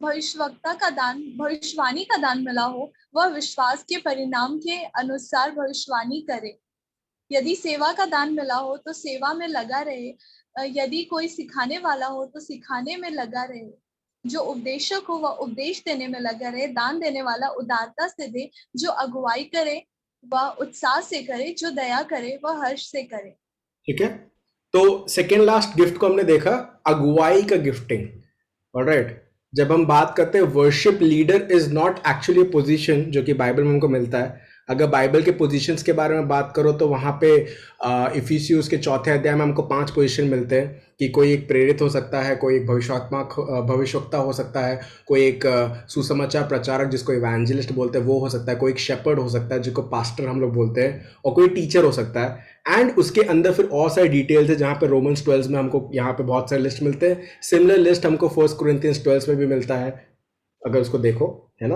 भविष्यवाणी का दान मिला हो, वह विश्वास के परिणाम के अनुसार भविष्यवाणी करे। यदि सेवा का दान मिला हो तो सेवा में लगा रहे। यदि कोई सिखाने वाला हो तो सिखाने में लगा रहे। जो उपदेशक हो वह उपदेश देने में लगा रहे। दान देने वाला उदारता से दे। जो अगुवाई करे वह उत्साह से करे। जो दया करे वह हर्ष से करे। ठीक है, तो सेकेंड लास्ट गिफ्ट को हमने देखा, अगुवाई का गिफ्टिंग। ऑलराइट, जब हम बात करते हैं worship leader is not actually position जो कि बाइबल में हमको मिलता है। अगर बाइबल के पोजीशंस के बारे में बात करो तो वहां पे इफिसियुस के 4थे अध्याय में हमको 5 पोजीशन मिलते हैं कि कोई एक प्रेरित हो सकता है, कोई एक भविष्यवक्ता हो सकता है, कोई एक सुसमाचार प्रचारक जिसको इवेंजलिस्ट बोलते हैं वो हो सकता है, कोई एक शेपर्ड हो सकता है जिसको पास्टर हम लोग बोलते हैं, और कोई टीचर हो सकता है। एंड उसके अंदर फिर और सारी डिटेल्स है, जहाँ पे रोमन्स 12 में हमको यहाँ पे बहुत सारे लिस्ट मिलते हैं। सिमिलर लिस्ट हमको 1 कोरिंथियंस 12 में भी मिलता है, अगर उसको देखो, है ना।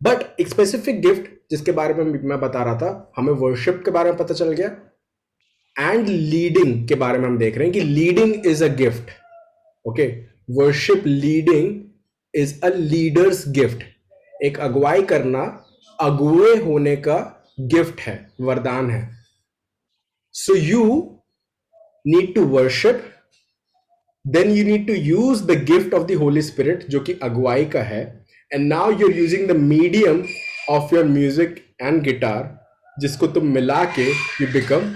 बट एक स्पेसिफिक गिफ्ट जिसके बारे में मैं बता रहा था, हमें वर्शिप के बारे में पता चल गया एंड लीडिंग के बारे में हम देख रहे हैं कि leading is a gift. Okay, worship leading is a leaders gift. एक अगुवाई करना अगुए होने का गिफ्ट है, वरदान है. So you need to worship, then you need to use the gift of the Holy Spirit जो कि अगुवाई का है, and now you are using the medium of your music and guitar, जिसको तुम मिला के you become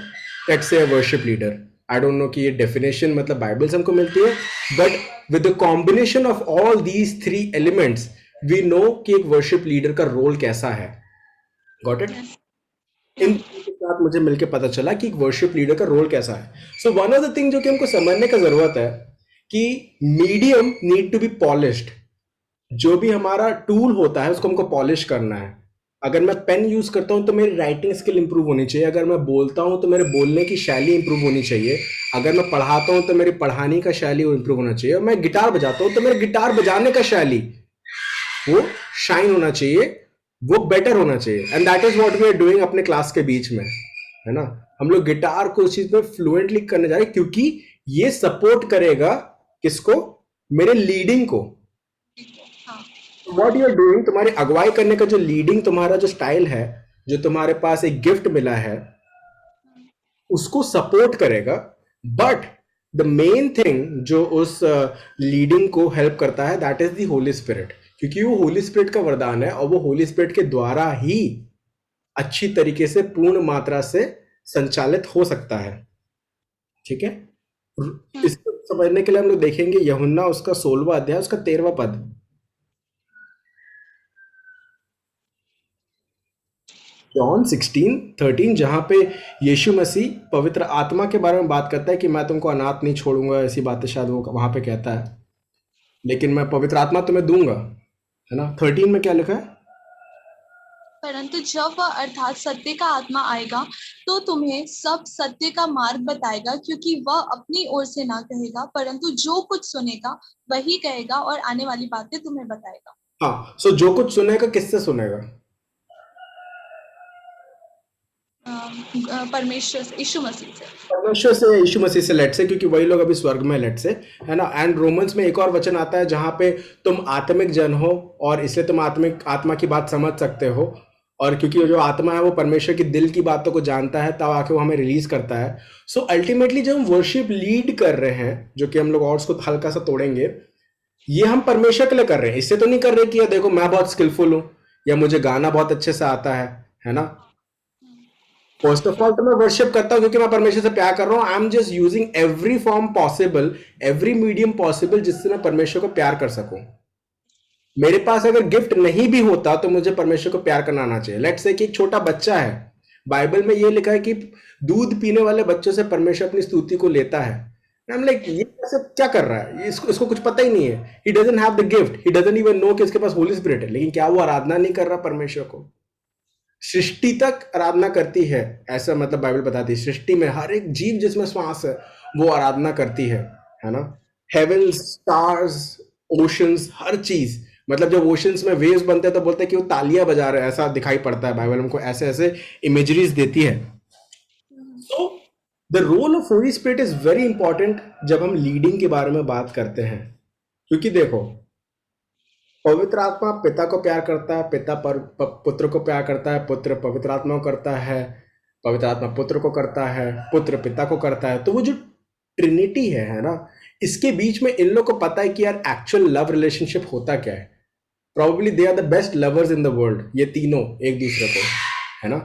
let's say worship leader. I don't know कि ये डेफिनेशन मतलब बाइबल से हमको मिलती है, but with the combination of all these three elements we no कि एक वर्शिप लीडर का रोल कैसा है. Got it? इन के साथ मुझे मिलके पता चला कि एक वर्शिप लीडर का रोल कैसा है. So one of the thing जो कि हमको समझने का जरूरत है कि medium need to be polished. जो भी हमारा टूल होता है उसको हमको पॉलिश करना है. अगर मैं पेन यूज करता हूं तो मेरी राइटिंग स्किल इंप्रूव होनी चाहिए. अगर मैं बोलता हूं तो मेरे बोलने की शैली इंप्रूव होनी चाहिए. अगर मैं पढ़ाता हूं तो मेरी पढ़ाने का शैली इंप्रूव होना चाहिए. और मैं गिटार बजाता हूं तो मेरे गिटार बजाने का शैली वो शाइन होना चाहिए, वो बेटर होना चाहिए. And that is what we are doing अपने क्लास के बीच में, है ना. हम लोग गिटार को उस चीज में फ्लुएंटली करने जा रहे हैं क्योंकि ये सपोर्ट करेगा किसको? मेरे लीडिंग को. हाँ. व्हाट यू आर डूइंग, तुम्हारी अगुवाई करने का जो लीडिंग तुम्हारा जो स्टाइल है, जो तुम्हारे पास एक गिफ्ट मिला है, उसको सपोर्ट करेगा. बट द मेन थिंग जो उस लीडिंग को हेल्प करता है that is the Holy spirit, क्योंकि वो होली स्पिरिट का वरदान है और वो होली स्पिरिट के द्वारा ही अच्छी तरीके से पूर्ण मात्रा से संचालित हो सकता है. ठीक है, इसको समझने के लिए हम लोग देखेंगे यूहन्ना उसका 16वां अध्याय उसका 13वां पद. जॉन 16:13 जहां पे यीशु मसीह पवित्र आत्मा के बारे में बात करता है कि मैं तुमको अनाथ नहीं छोड़ूंगा, ऐसी बातें शायद वो वहां पे कहता है, लेकिन मैं पवित्र आत्मा तुम्हें दूंगा, है ना. 13 में क्या लिखा है? परंतु जब वह अर्थात सत्य का आत्मा आएगा तो तुम्हें सब सत्य का मार्ग बताएगा, क्योंकि वह अपनी ओर से ना कहेगा, परंतु जो कुछ सुनेगा वही कहेगा और आने वाली बातें तुम्हें बताएगा. हाँ, सो जो कुछ सुनेगा किससे सुनेगा? परमेश्वर से, यीशु मसीह से. परमेश्वर से, यीशु मसीह से, लेट से, क्योंकि वही लोग अभी स्वर्ग में, लेट से, है ना. एंड रोमन्स में एक और वचन आता है जहां पे तुम आत्मिक जन हो और इसलिए तुम आत्मिक आत्मा की बात समझ सकते हो, और क्योंकि जो आत्मा है वो परमेश्वर की दिल की बातों को जानता है, तब आके वो हमें रिलीज करता है. सो अल्टीमेटली जब हम वर्शिप लीड कर रहे हैं, जो कि हम लोग और उसको हल्का सा तोड़ेंगे, ये हम परमेश्वर के लिए कर रहे हैं. इससे तो नहीं कर रहे कि यार देखो मैं बहुत स्किलफुल हूँ या मुझे गाना बहुत अच्छे से आता है ना. फर्स्ट ऑफ ऑल तो मैं वर्शिप करता हूँ क्योंकि मैं परमेश्वर से प्यार कर रहा हूँ. I am just using every form possible, every medium possible जिससे मैं परमेश्वर को प्यार कर सकूं. मेरे पास अगर गिफ्ट नहीं भी होता तो मुझे परमेश्वर को प्यार करना आना चाहिए. लेट्स से कि एक छोटा बच्चा है, बाइबल में ये लिखा है कि दूध पीने वाले बच्चों से परमेश्वर अपनी स्तुति को लेता है. हम लाइक ये कैसे, क्या कर रहा है इसको कुछ पता ही नहीं है. He doesn't have the gift, he doesn't even know कि इसके पास होली स्पिरिट है, लेकिन क्या वो आराधना नहीं कर रहा परमेश्वर को? सृष्टि तक आराधना करती है, ऐसा मतलब बाइबल बताती है. सृष्टि में हर एक जीव जिसमें श्वास है वो आराधना करती है ना. हेवन, स्टार्स, ओशंस, हर चीज, मतलब जब ओशंस में वेव्स बनते हैं तो बोलते हैं कि वो तालियां बजा रहे हैं, ऐसा दिखाई पड़ता है. बाइबल हमको ऐसे ऐसे इमेजरीज देती है. So the role of Holy Spirit is very important जब हम लीडिंग के बारे में बात करते हैं, क्योंकि देखो पवित्र आत्मा पिता को प्यार करता है, पिता पर पुत्र को प्यार करता है, पुत्र पवित्र आत्मा को करता है, पवित्र आत्मा पुत्र को करता है, पुत्र पिता को करता है. तो वो जो ट्रिनिटी है ना, इसके बीच में इन लोग को पता है कि यार एक्चुअल लव रिलेशनशिप होता क्या है. Probably they are the best lovers in the world, ये तीनों एक दूसरे को, है ना.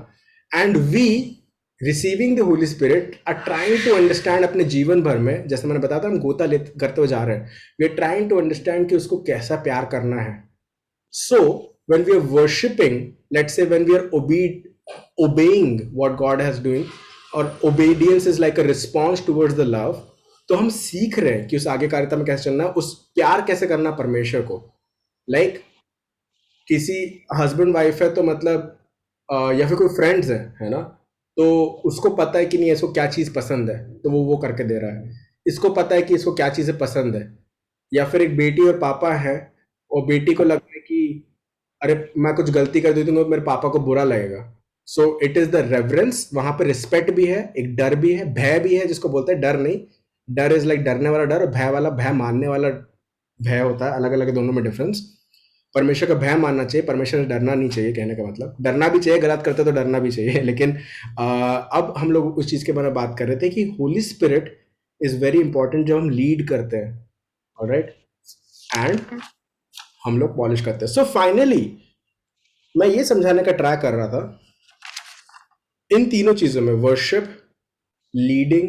And we receiving the Holy Spirit are trying to understand अपने जीवन भर में, जैसे मैंने बताया था हम गोता करते हुए जा रहे हैं, we are trying to understand कि उसको कैसा प्यार करना है. So when we are worshipping, let's say when we are obeying what God has doing, और obedience is like a response towards the love, तो हम सीख रहे हैं कि उस आगे कार्यता में कैसे चलना है, उस प्यार कैसे करना परमेश्वर को. लाइक किसी हस्बैंड वाइफ है तो मतलब या फिर कोई फ्रेंड्स है ना, तो उसको पता है कि नहीं इसको क्या चीज़ पसंद है तो वो करके दे रहा है. इसको पता है कि इसको क्या चीज़ें पसंद है. या फिर एक बेटी और पापा है और बेटी को लग रहा है कि अरे मैं कुछ गलती कर दी तो मेरे पापा को बुरा लगेगा. सो इट इज द रेवरेंस. वहां पे रिस्पेक्ट भी है, एक डर भी है, भय भी है, जिसको बोलते हैं डर नहीं. डर इज लाइक डरने वाला डर, और भय वाला भय मानने वाला भय होता है. अलग अलग है दोनों में डिफरेंस. परमेश्वर का भय मानना चाहिए, परमेश्वर से डरना नहीं चाहिए. कहने का मतलब डरना भी चाहिए, गलत करते तो डरना भी चाहिए. लेकिन अब हम लोग उस चीज के बारे में बात कर रहे थे कि Holi Spirit is very important जब हम लीड करते हैं. ऑलराइट. एंड हम लोग पॉलिश करते हैं. सो फाइनली मैं ये समझाने का ट्राई कर रहा था इन तीनों चीजों में, वर्शिप, लीडिंग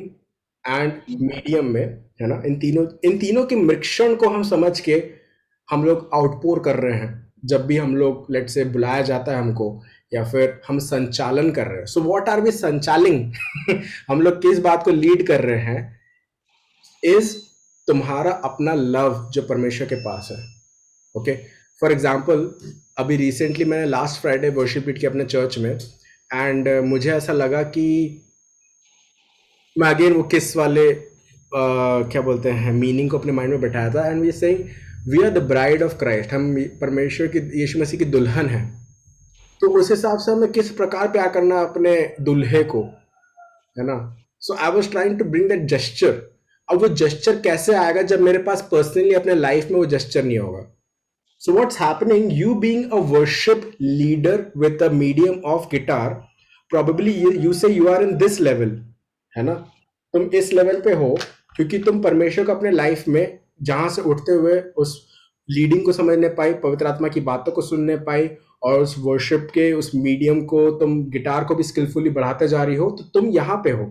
एंड मीडियम में, है ना. इन तीनों के मिश्रण को हम समझ के हम लोग आउटपोर कर रहे हैं जब भी हम लोग लेट से बुलाया जाता है हमको, या फिर हम संचालन कर रहे हैं. सो व्हाट आर वी संचालिंग हम लोग किस बात को लीड कर रहे हैं, इज तुम्हारा अपना लव जो परमेश्वर के पास है. ओके. फॉर एग्जाम्पल अभी रिसेंटली मैंने लास्ट फ्राइडे वर्शिप लीड किया अपने चर्च में. एंड मुझे ऐसा लगा कि मैं अगेन वो किस वाले क्या बोलते हैं मीनिंग को अपने माइंड में बैठाया था. And we saying we are the bride of Christ. हम परमेश्वर की, यीशु मसीह की दुल्हन है. तो उस हिसाब से हमें किस प्रकार प्यार करना अपने दुल्हे को, है ना. So I was trying to bring that gesture. अब वो जेस्चर कैसे आएगा जब मेरे पास पर्सनली अपने लाइफ में वो जेस्चर नहीं होगा. So what's happening, you being a worship leader with a medium of guitar, probably you say you are in this level, है ना. तुम इस लेवल पे हो क्योंकि तुम परमेश्वर को अपने लाइफ में जहां से उठते हुए उस लीडिंग को समझने पाई, पवित्र आत्मा की बातों को सुनने पाई, और उस वर्शिप के उस मीडियम को, तुम गिटार को भी स्किलफुली बढ़ाते जा रही हो, तो तुम यहाँ पे हो.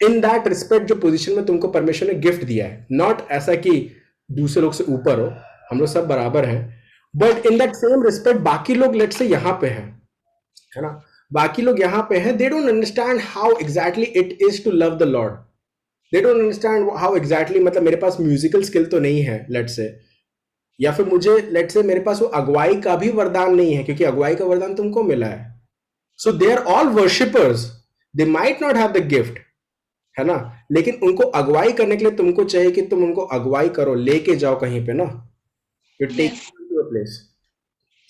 इन दैट रिस्पेक्ट जो पोजीशन में तुमको परमेश्वर ने गिफ्ट दिया है, नॉट ऐसा कि दूसरे लोग से ऊपर हो, हम लोग सब बराबर हैं. But in that same respect बाकी लोग लेट से यहाँ पे हैं, है ना. बाकी लोग यहाँ पे हैं. They don't understand how exactly it is to love the Lord. They don't understand how exactly, मतलब मेरे पास म्यूजिकल स्किल तो नहीं है लेट से, या फिर मुझे लेट से मेरे पास वो अगुवाई का भी वरदान नहीं है, क्योंकि अगुवाई का वरदान तुमको मिला है. So they are all worshippers. They might not have the gift, है ना. लेकिन उनको अगुवाई करने के लिए तुमको चाहिए कि तुम उनको अगुवाई करो, लेके जाओ कहीं पे ना. You take Yes. it to a place.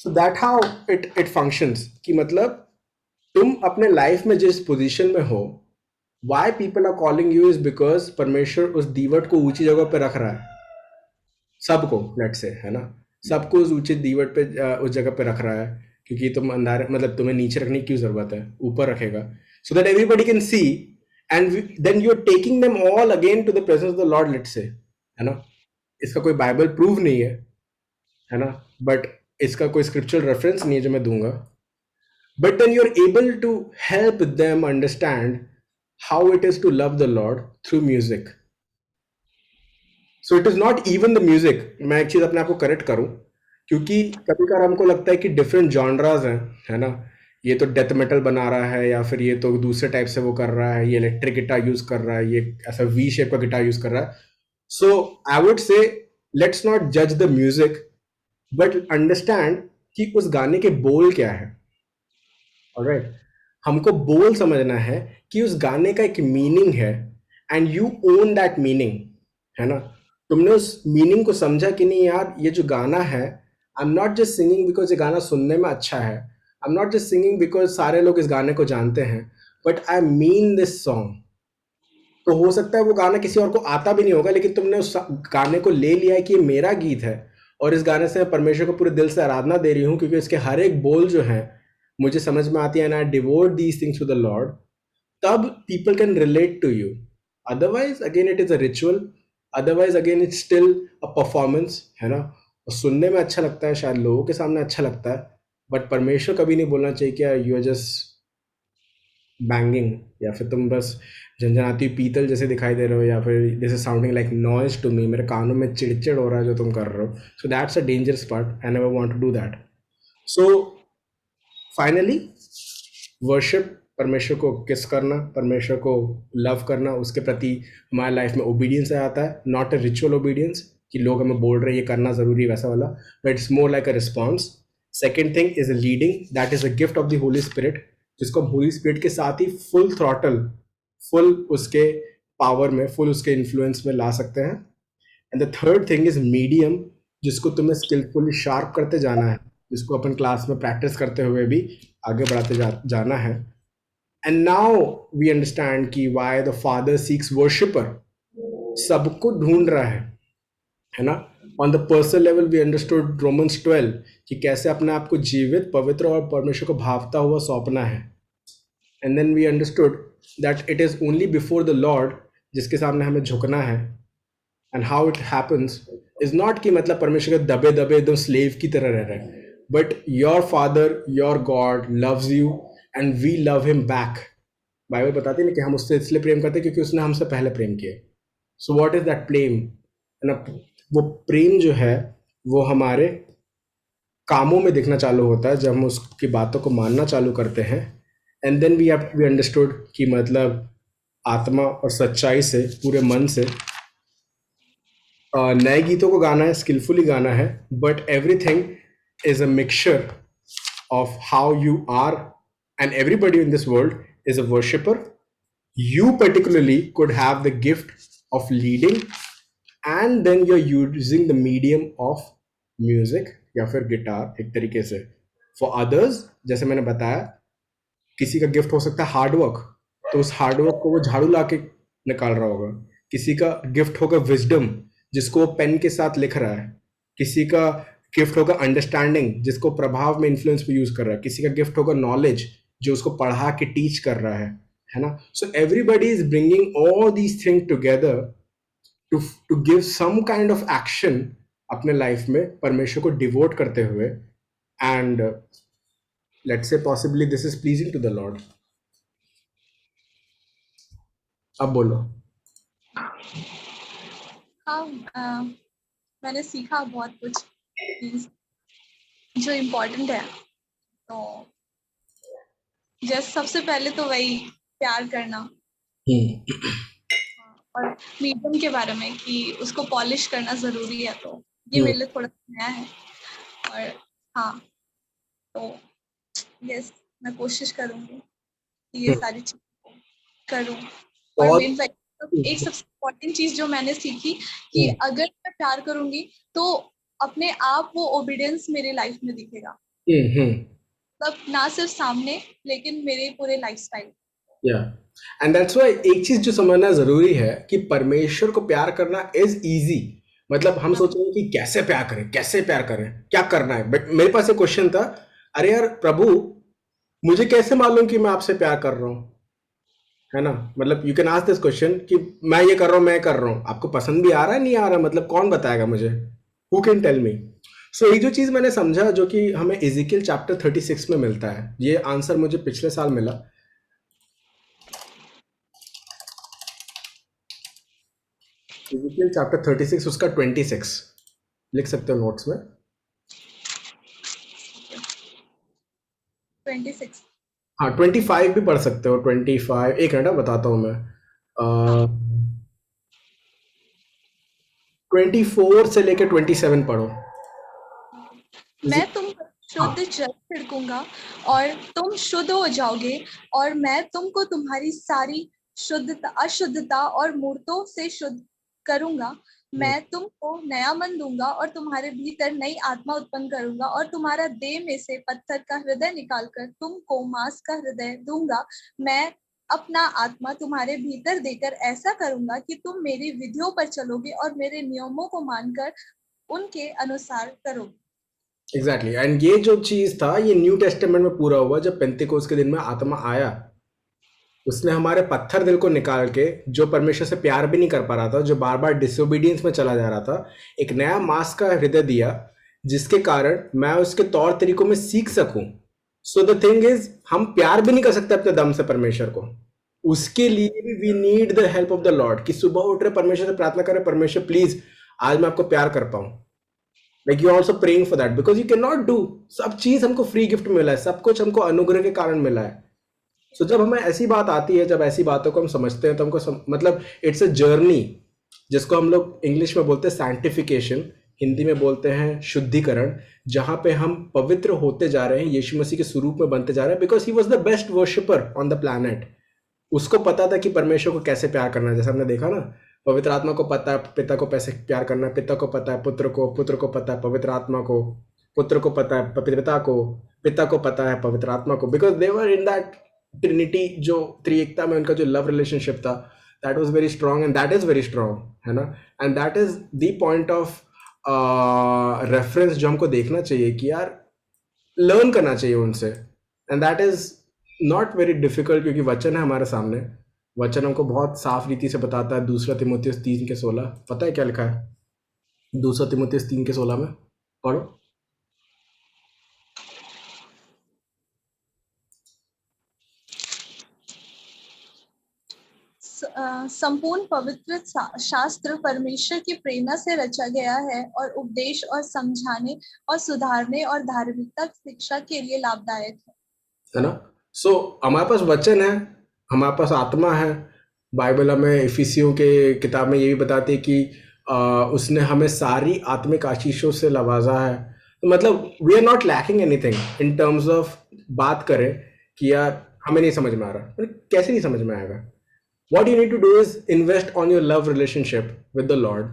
So that how it functions. कि मतलब तुम अपने लाइफ में जिस पोजीशन में हो, why people are calling you is because परमेश्वर उस दीवट को ऊंची जगह पे रख रहा है सबको, लेट से, है ना. सबको उस ऊंचे दीवट पे उस जगह पे रख रहा है, क्योंकि तुम अंधारे, मतलब तुम्हें नीचे रखने की क्यों जरूरत है, ऊपर रखेगा. So that everybody can see, and then you are taking them all again to the presence of the Lord, let say, है ना. इसका कोई बाइबल प्रूव नहीं है ना. बट इसका कोई स्क्रिप्चुरल रेफरेंस नहीं है जो मैं दूंगा. But then you are able to help them understand how it is to love the Lord through music. So it is not even the music. मैं एक चीज अपने आप को करेक्ट करूं, क्योंकि कभी कभार हमको लगता है कि डिफरेंट जॉनराज हैं, है ना. ये तो डेथ मेटल बना रहा है, या फिर ये तो दूसरे टाइप से वो कर रहा है, ये इलेक्ट्रिक गिटार यूज कर रहा है, ये ऐसा वी शेप का गिटार यूज कर रहा है. So I would say let's not जज द म्यूजिक, बट अंडरस्टैंड कि उस गाने के बोल क्या है. ऑलराइट. हमको बोल समझना है कि उस गाने का एक मीनिंग है, and you own that meaning, है ना. तुमने उस मीनिंग को समझा कि नहीं यार, ये जो गाना है, I am not just singing because ये गाना सुनने में अच्छा है, I am not just singing because सारे लोग इस गाने को जानते हैं, but I mean this song. तो हो सकता है वो गाना किसी और को आता भी नहीं होगा, लेकिन तुमने उस गाने को ले लिया है कि ये मेरा गीत है, और इस गाने से मैं परमेश्वर को पूरे दिल से आराधना दे रही हूँ, क्योंकि इसके हर एक बोल जो है मुझे समझ में आती है, and I devote these things to the lord. तब people can relate to you. Otherwise again it is a ritual, otherwise again it's still a performance, है ना. और सुनने में अच्छा लगता है, शायद लोगों के सामने अच्छा लगता है, बट परमेश्वर कभी नहीं बोलना चाहिए कि यू आर जस्ट बैंगिंग, या फिर तुम बस झंझनाती हुई पीतल जैसे दिखाई दे रहे हो, या फिर this is sounding like noise to me, मेरे कानों में चिड़चिड़ हो रहा है जो तुम कर रहे हो. So that's a dangerous part. I never want to do that. So finally worship, परमेश्वर को किस करना, परमेश्वर को लव करना, उसके प्रति हमारे लाइफ में ओबीडियंस आता है. नॉट अ रिचुअल ओबीडियंस कि लोग हमें बोल रहे हैं ये करना जरूरी है वैसा वाला, but it's more like a response. Second thing is a leading, that is a gift of the Holy spirit, जिसको हम होली स्पिरिट के साथ ही फुल थ्रॉटल, फुल उसके पावर में, फुल उसके इन्फ्लुएंस में ला सकते हैं. And the third thing is medium, जिसको तुम्हें स्किलफुली शार्प करते जाना है, जिसको अपन क्लास में प्रैक्टिस करते हुए भी आगे बढ़ाते जाना है. एंड नाउ वी अंडरस्टैंड कि why the father seeks worshipper, सबको ढूंढ रहा है ना. On the personal level we understood Romans 12 कि कैसे अपने आप को जीवित, पवित्र और परमेश्वर को भावता हुआ सौंपना है. And then we understood that it is only before the Lord, जिसके सामने हमें झुकना है. And how it happens is not कि मतलब परमेश्वर के दबे दबे एकदम स्लेव की तरह रह रहे हैं, but your father, your God loves you and we love him back. Bible बताती है ना कि हम उससे इसलिए प्रेम करते हैं क्योंकि उसने हमसे पहले प्रेम किया. सो व्हाट इज दैट प्रेम? वो प्रेम जो है वो हमारे कामों में दिखना चालू होता है जब हम उसकी बातों को मानना चालू करते हैं. एंड देन वी अंडरस्टूड कि मतलब आत्मा और सच्चाई से, पूरे मन से नए गीतों को गाना है, स्किलफुली गाना है, but everything is a mixture of how you are, and everybody in this world is a worshipper. You particularly could have the gift of leading, and then you're using the medium of music या फिर guitar एक तरीके से. For others, जैसे मैंने बताया, किसी का गिफ्ट हो सकता है हार्ड वर्क, तो उस हार्ड वर्क को वो झाड़ू ला के निकाल रहा होगा. किसी का गिफ्ट होगा विजडम, जिसको वो पेन के साथ लिख रहा है. किसी का गिफ्ट होगा अंडरस्टैंडिंग, जिसको प्रभाव में इन्फ्लुएंस पे यूज कर रहा है. किसी का गिफ्ट होगा नॉलेज, जो उसको पढ़ा के टीच कर रहा है ना. So everybody is bringing all these thing together to give some kind of action अपने लाइफ में परमेश्वर को डिवोट करते हुए. And let's say possibly this is pleasing to the Lord. अब बोलो. हाँ, मैंने सीखा बहुत कुछ चीज़ जो इम्पोर्टेंट है. तो जैसे सबसे पहले तो वही प्यार करना, और मीडियम के बारे में कि उसको पॉलिश करना ज़रूरी है. तो ये मेरे लिए थोड़ा नया है. और हाँ, तो यस, मैं कोशिश करूँगी कि ये सारी चीज़ें करूँ. और एक सबसे इम्पोर्टेंट चीज़ जो मैंने सीखी कि अगर मैं प्यार करूँगी तो अपने आप वो ओबीडियंस मेरे लाइफ में दिखेगा. मतलब ना सिर्फ सामने, लेकिन मेरे पूरे लाइफस्टाइल. या एंड दैट्स व्हाई एक चीज जो समझना जरूरी है कि परमेश्वर को प्यार करना इज इजी. मतलब हम सोचेंगे कि कैसे प्यार करें, कैसे प्यार करें, क्या करना है. बट मेरे पास एक क्वेश्चन था, अरे यार प्रभु, मुझे कैसे मालूम कि मैं आपसे प्यार कर रहा हूँ, है ना. मतलब you can ask this question कि मैं ये कर रहा हूँ, मैं कर रहा हूँ, आपको पसंद भी आ रहा है, नहीं आ रहा, मतलब कौन बताएगा मुझे? Who can tell me? So एक जो चीज मैंने समझा जो कि हमें इज़ेकिएल चैप्टर 36 में मिलता है, ये आंसर मुझे पिछले साल मिला. इज़ेकिएल चैप्टर 36 उसका 26 लिख सकते हो नोट्स में. 26. हाँ 25 भी पढ़ सकते हो. 25 एक मिनट बताता हूँ मैं. 24 से लेकर 27 पढ़ो. मैं तुम पर शुद्ध जल छिड़कूंगा और तुम शुद्ध हो जाओगे, और मैं तुमको तुम्हारी सारी शुद्धता, अशुद्धता और मूर्तों से शुद्ध करूंगा. मैं तुमको नया मन दूंगा और तुम्हारे भीतर नई आत्मा उत्पन्न करूंगा, और तुम्हारा देह में से पत्थर का हृदय निकालकर तुमको मांस का हृदय दूंगा. मैं अपना आत्मा तुम्हारे भीतर देकर ऐसा करूंगा कि तुम मेरी विधियों पर चलोगे और मेरे नियमों को मानकर उनके अनुसार करोगे. एग्जैक्टली. एंड ये जो चीज था ये न्यू टेस्टामेंट में पूरा हुआ जब पेंतिकोस्त के दिन में आत्मा आया. उसने हमारे पत्थर दिल को निकाल के, जो परमेश्वर से प्यार भी नहीं कर पा रहा था, जो बार बार डिसोबीडियंस में चला जा रहा था, एक नया मांस का हृदय दिया, जिसके कारण मैं उसके तौर तरीकों में सीख सकूं. सो द थिंग इज, हम प्यार भी नहीं कर सकते अपने दम से परमेश्वर को. उसके लिए भी we need the help of the Lord. कि सुबह उठ रहे परमेश्वर से प्रार्थना करें, परमेश्वर प्लीज आज मैं आपको प्यार कर पाऊं. Like you also praying for that, because you can not do. सब चीज हमको फ्री गिफ्ट मिला है, सब कुछ हमको अनुग्रह के कारण मिला है. सो जब हमें ऐसी बात आती है, जब ऐसी बातों को हम समझते हैं, तो हमको मतलब इट्स अ जर्नी, जिसको हम लोग इंग्लिश में बोलते हैं सैंक्टिफिकेशन, हिंदी में बोलते हैं शुद्धिकरण, जहां पे हम पवित्र होते जा रहे हैं, यीशु मसीह के स्वरूप में बनते जा रहे हैं. Because he was the best worshipper on the planet. उसको पता था कि परमेश्वर को कैसे प्यार करना है. जैसे हमने देखा ना, पवित्र आत्मा को पता है पिता को कैसे प्यार करना है, पिता को पता है पुत्र को, पुत्र को पता है पवित्र आत्मा को, पुत्र को पता है पिता को पता है पवित्र आत्मा को, because they were in that Trinity, जो त्रिएकता में उनका जो लव रिलेशनशिप था, that was very strong and that is very strong, है ना। And that is the point of reference जो हमको देखना चाहिए कि यार लर्न करना चाहिए उनसे, and that is not very difficult, क्योंकि वचन है हमारे सामने। वचन हमको बहुत साफ रीति से बताता है। दूसरा तिमुथियुस 3:16, पता है क्या लिखा है? दूसरा तिमुथियुस 3:16 में पढ़ो। संपूर्ण पवित्र शास्त्र परमेश्वर की प्रेरणा से रचा गया है और उपदेश और समझाने और सुधारने और धार्मिकता शिक्षा के लिए लाभदायक है ना। सो हमारे पास वचन है, हमारे पास आत्मा है। बाइबल हमें इफिसियों के किताब में ये भी बताती है कि उसने हमें सारी आत्मिक आशीषों से नवाजा है। तो मतलब we are not lacking anything in terms of बात करें कि यार हमें नहीं समझ में आ रहा, कैसे नहीं समझ में आएगा। What you need to do is invest on your love relationship with the Lord,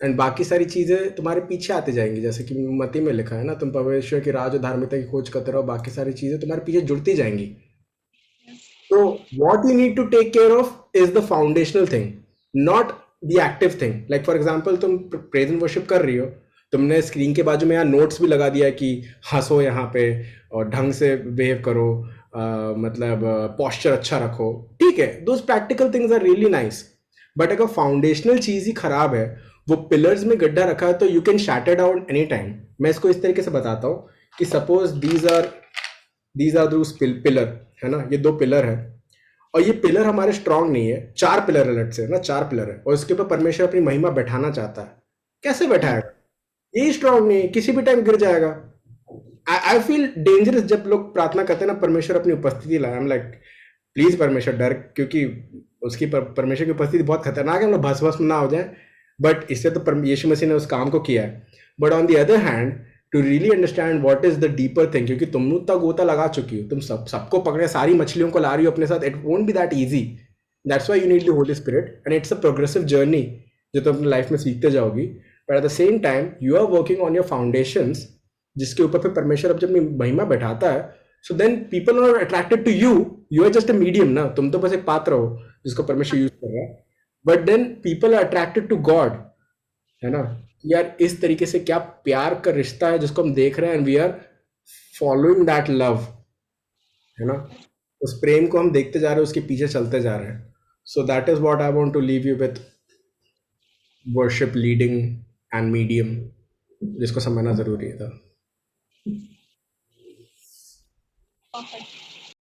and बाकी सारी चीज़ें तुम्हारे पीछे आती जाएंगी। जैसे कि मत्ती में लिखा है ना, तुम परमेश्वर की राज और धार्मिकता की खोज करते रहो, बाकी सारी चीज़ें तुम्हारे पीछे जुड़ती जाएंगी। तो what you need to take care of is the foundational thing, not the active thing. Like for example, तुम praise and worship कर रही हो, तुमने स्क्रीन के बाजू में यहाँ नोट्स भी लगा दिया कि हंसो यहाँ पे और ढंग से बिहेव करो, मतलब पॉस्चर अच्छा रखो, ठीक है, those practical things are really nice. But अगर फाउंडेशनल चीज ही खराब है, वो पिलर्स में गड्ढा रखा है, तो you can shatter down any time. मैं इसको इस तरीके से बताता हूँ कि suppose these are those pillar, है ना, ये 2 पिलर है और ये पिलर हमारे स्ट्रांग नहीं है। 4 पिलर है, लेट्स से ना 4 पिलर है और इसके ऊपर परमेश्वर अपनी महिमा बैठाना चाहता है। कैसे बैठाएगा? यही स्ट्रांग नहीं है, किसी भी टाइम गिर जाएगा। आई फील डेंजरस जब लोग प्रार्थना करते हैं ना, परमेश्वर अपनी उपस्थिति लाए। आई एम लाइक प्लीज परमेश्वर, डर, क्योंकि उसकी परमेश्वर की उपस्थिति बहुत खतरनाक है, हम लोग भस्म ना हो जाए। बट इससे तो यीशु मसीह ने उस काम को किया है। But on the other hand, to really understand what is the deeper thing, क्योंकि तुम उतना गोता लगा चुकी हो, तुम सबको पकड़े, सारी मछलियों को ला रही हो अपने साथ, it won't be that easy. That's why you need the Holy Spirit, and it's a progressive journey जो तुम अपनी लाइफ में सीखते जाओगी। But at the same time you are working on your foundations, जिसके ऊपर फिर परमेश्वर अब जब महिमा बैठाता है, so then people are attracted to you. You are just a medium ना, तुम तो बस एक पात्र हो जिसको परमेश्वर यूज कर रहा है। But then people are attracted to God, है ना। यार इस तरीके से क्या प्यार का रिश्ता है जिसको हम देख रहे हैं, and we are following that love, है ना। उस प्रेम को हम देखते जा रहे हैं, उसके पीछे चलते जा रहे हैं। So that is what I want to leave you with, worship, leading and medium, जिसको समझना जरूरी था। Perfect.